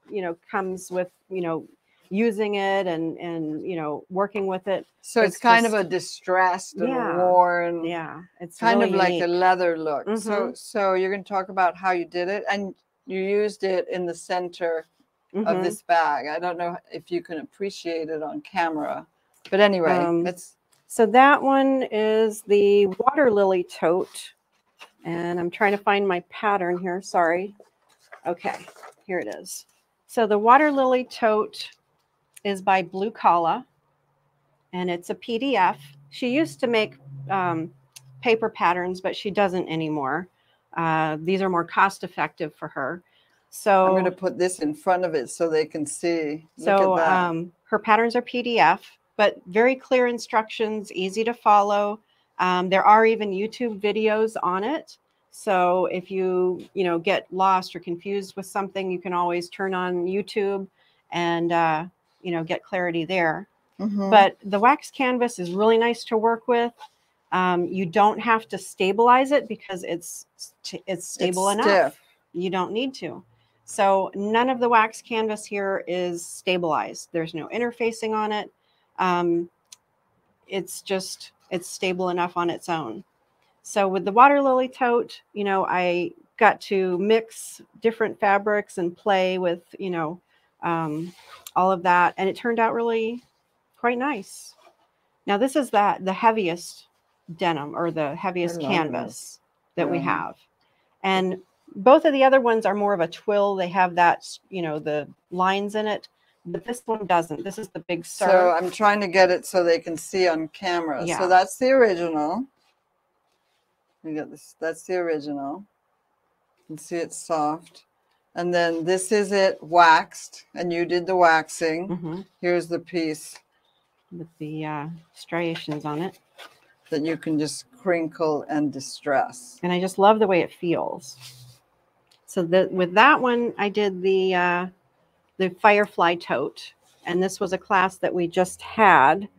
you know, comes with, you know, using it and you know, working with it.
So it's kind of a distressed and worn.
Yeah, it's
kind
really
of like
unique.
a leather look. So you're going to talk about how you did it, and you used it in the center of this bag. I don't know if you can appreciate it on camera, but anyway,
so that one is the Water Lily Tote, and I'm trying to find my pattern here. Sorry. Okay, here it is. So the Water Lily Tote is by Blue Collar, and it's a PDF. She used to make paper patterns, but she doesn't anymore. These are more cost effective for her. So
I'm going to put this in front of it so they can see.
So her patterns are PDF, but very clear instructions, easy to follow. There are even YouTube videos on it. So if you get lost or confused with something, you can always turn on YouTube and get clarity there. But the wax canvas is really nice to work with. You don't have to stabilize it because it's stable enough. Stiff. You don't need to. So none of the wax canvas here is stabilized. There's no interfacing on it. It's stable enough on its own. So with the Water Lily Tote, I got to mix different fabrics and play with, all of that. And it turned out really quite nice. Now this is the heaviest denim or the heaviest canvas that we have. And both of the other ones are more of a twill. They have that, the lines in it, but this one doesn't. This is the Big Sur.
So I'm trying to get it so they can see on camera. Yeah. So that's the original. You get this. That's the original. You can see it's soft. And then this is it waxed, and you did the waxing. Here's the piece
with the striations on it
that you can just crinkle and distress.
And I just love the way it feels. So with that one, I did the Firefly Tote, and this was a class that we just had.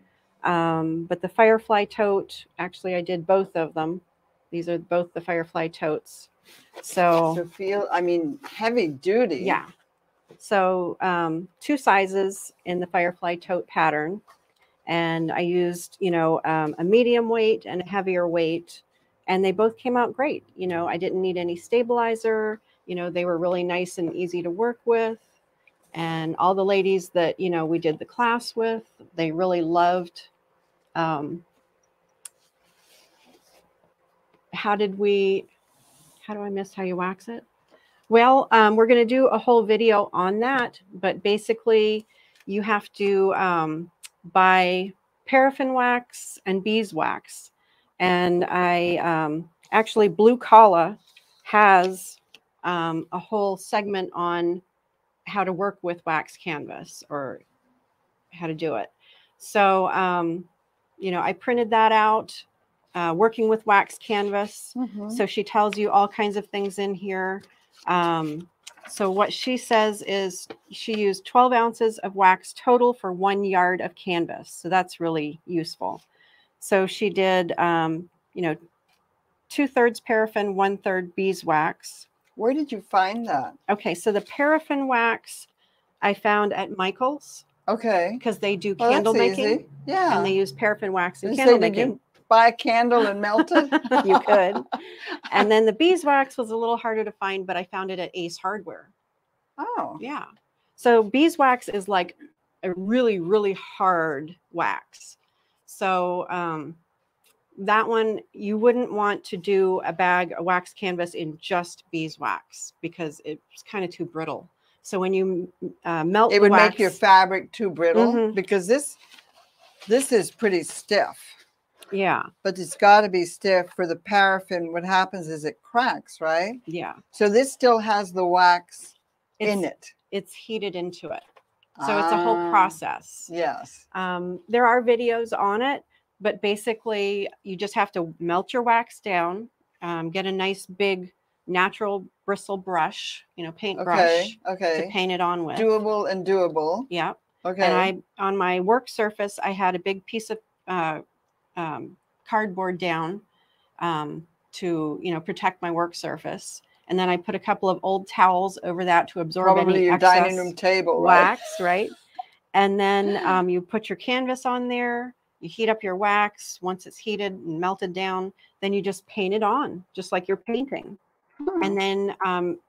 But the Firefly Tote, actually, I did both of them. These are both the Firefly Totes. So
heavy duty.
Yeah. So 2 sizes in the Firefly Tote pattern. And I used, a medium weight and a heavier weight and they both came out great. You know, I didn't need any stabilizer. You know, they were really nice and easy to work with. And all the ladies that, you know, we did the class with, they really loved. How do I miss how you wax it? Well, we're going to do a whole video on that, but basically you have to buy paraffin wax and beeswax. And I actually, Blue Collar has a whole segment on how to work with wax canvas or how to do it. So, you know, I printed that out, working with wax canvas. So she tells you all kinds of things in here. So what she says is she used 12 ounces of wax total for 1 yard of canvas. So that's really useful. So she did, you know, 2/3 paraffin, 1/3 beeswax.
Where did you find that?
Okay, so the paraffin wax I found at Michael's.
Okay.
Because they do candle making.
Easy. Yeah.
And they use paraffin wax in
And
candle
so did
making.
you buy a candle and melt it?
You could. And then the beeswax was a little harder to find, but I found it at Ace Hardware.
Oh.
Yeah. So beeswax is like a really, really hard wax. So that one, you wouldn't want to do a wax canvas in just beeswax because it's kind of too brittle. So when you melt
it would
wax,
make your fabric too brittle because this is pretty stiff.
Yeah.
But it's got to be stiff for the paraffin. What happens is it cracks, right?
Yeah.
So this still has the wax in it.
It's heated into it. So it's a whole process.
Yes.
There are videos on it, but basically you just have to melt your wax down, get a nice big natural bristle brush, you know, paint brush to paint it on with.
Doable and doable.
Yeah.
Okay.
And on my work surface, I had a big piece of cardboard down to, you know, protect my work surface. And then I put a couple of old towels over that to absorb
probably
any
your
excess
dining room table,
wax, right? And then you put your canvas on there. You heat up your wax. Once it's heated and melted down, then you just paint it on, just like you're painting. And then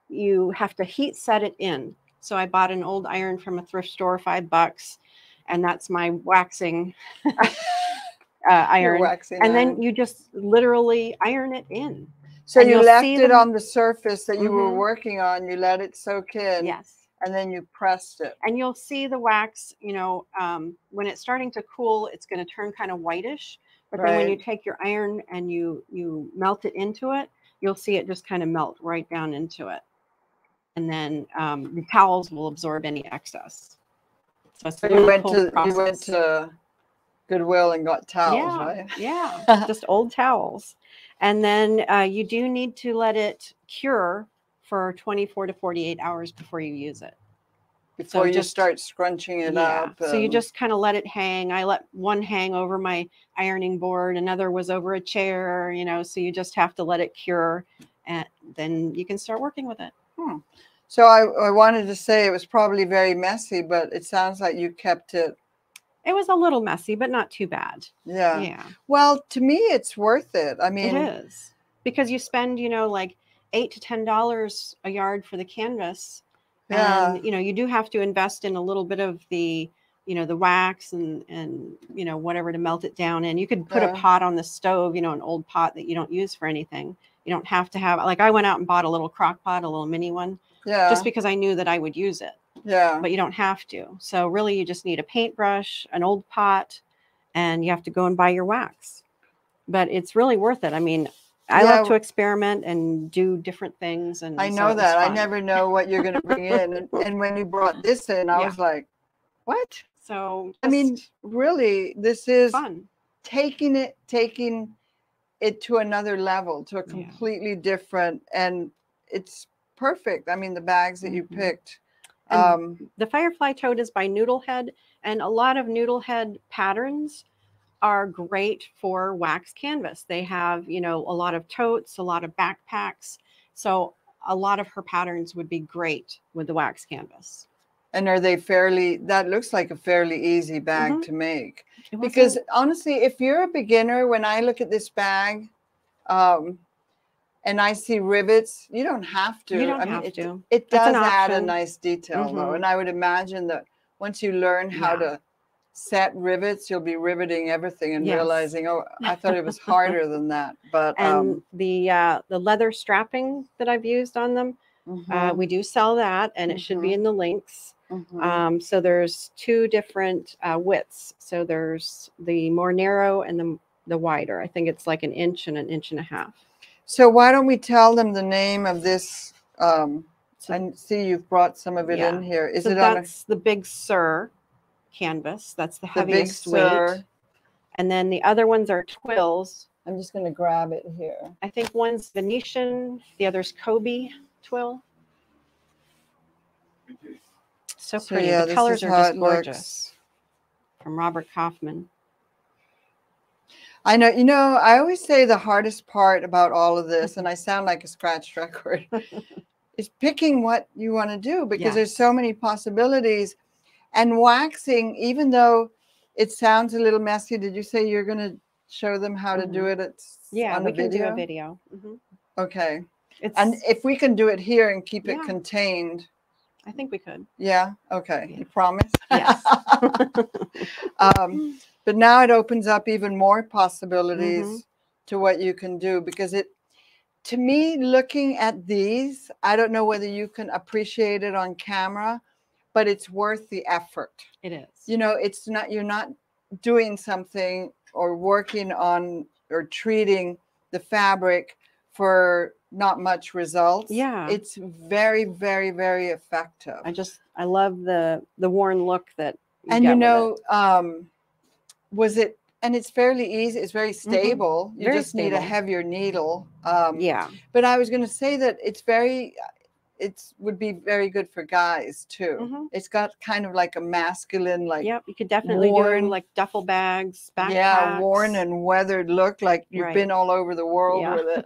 you have to heat set it in. So I bought an old iron from a thrift store, $5, and that's my waxing iron. And then you just literally iron it in.
So you left it on the surface that you were working on. You let it soak in.
Yes.
And then you pressed it.
And you'll see the wax, you know, when it's starting to cool, it's going to turn kind of whitish. But then when you take your iron and you melt it into it, you'll see it just kind of melt right down into it. And then the towels will absorb any excess. So it's
you went to Goodwill and got towels, right?
Yeah, just old towels. And then you do need to let it cure for 24 to 48 hours before you use it.
Before you start scrunching it up.
So you just kind of let it hang. I let one hang over my ironing board. Another was over a chair, you know, so you just have to let it cure and then you can start working with it.
So I wanted to say it was probably very messy, but it sounds like you kept it.
It was a little messy, but not too bad.
Yeah.
Yeah.
Well, to me, it's worth it. I mean,
it is because you spend, you know, like $8 to $10 a yard for the canvas.
Yeah.
And, you know, you do have to invest in a little bit of the, you know, the wax and, you know, whatever to melt it down in. You could put a pot on the stove, you know, an old pot that you don't use for anything. You don't have to have, like I went out and bought a little crock pot, a little mini one.
Yeah.
Just because I knew that I would use it.
Yeah.
But you don't have to. So really you just need a paintbrush, an old pot, and you have to go and buy your wax. But it's really worth it. I mean, I love to experiment and do different things. And
I know that. I never know what you're going to bring in. And when you brought this in, I was like, what?
So
I mean, really, this is
fun.
Taking it to another level, to a completely different, and it's perfect. I mean, the bags that you picked.
The Firefly Tote is by Noodlehead, and a lot of Noodlehead patterns are great for wax canvas. They have, you know, a lot of totes, a lot of backpacks. So a lot of her patterns would be great with the wax canvas.
And are they that looks like a fairly easy bag to make. Because honestly, if you're a beginner, when I look at this bag, And I see rivets. You don't have to.
You don't
I mean,
have to.
It
That's
does
an
add a
option.
nice detail, though.
Mhm.
And I would imagine that once you learn how
Yeah.
to set rivets, you'll be riveting everything and
Yes.
realizing, oh, I thought it was harder than that. But
And the leather strapping that I've used on them, we do sell that, and it should be in the links. So there's two different widths. So there's the more narrow and the wider. I think it's like 1 inch and 1.5 inches.
So why don't we tell them the name of this? I see you've brought some of it in here. Is
so
it
that's the Big Sur canvas. That's the heaviest
Big Sur.
weight. And then the other ones are twills.
I'm just going to grab it here.
I think one's Venetian, the other's Kobe twill. So pretty.
Yeah,
the colors are just gorgeous.
Looks.
From Robert Kaufman.
I know, you know, I always say the hardest part about all of this, and I sound like a scratch record, is picking what you want to do, because there's so many possibilities. And waxing, even though it sounds a little messy, did you say you're going to show them how to do it?
Yeah, we can do a video.
Okay. And if we can do it here and keep it contained.
I think we could.
Yeah. Okay. You promise?
Yes.
But now it opens up even more possibilities to what you can do, because to me, looking at these, I don't know whether you can appreciate it on camera, but it's worth the effort.
It is.
You know, it's not, you're not doing something or working on or treating the fabric for not much results.
Yeah.
It's very, very, very effective.
I love the worn look that
and you know, and it's fairly easy. It's very stable. You just need a heavier needle. But I was going to say that it would be very good for guys too. It's got kind of like a masculine, like,
you could definitely do like duffel bags, backpacks.
Yeah, worn and weathered look, like you've been all over the world with it.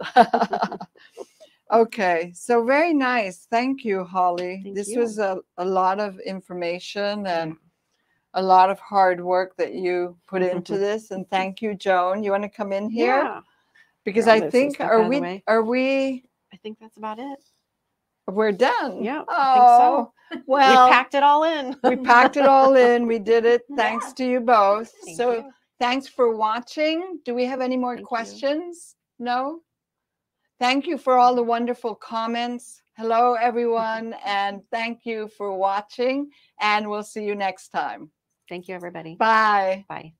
Okay, so very nice. Thank you, Holly. This was a lot of information and a lot of hard work that you put into this. And thank you, Joan. You want to come in here?
Yeah.
Because I think, are we?
I think that's about it.
We're done.
Yeah, I think so.
Well,
we packed it all in.
We packed it all in. We did it. Thanks to you both. Thanks for watching. Do we have any more questions? No? Thank you for all the wonderful comments. Hello, everyone. And thank you for watching. And we'll see you next time.
Thank you, everybody.
Bye.
Bye.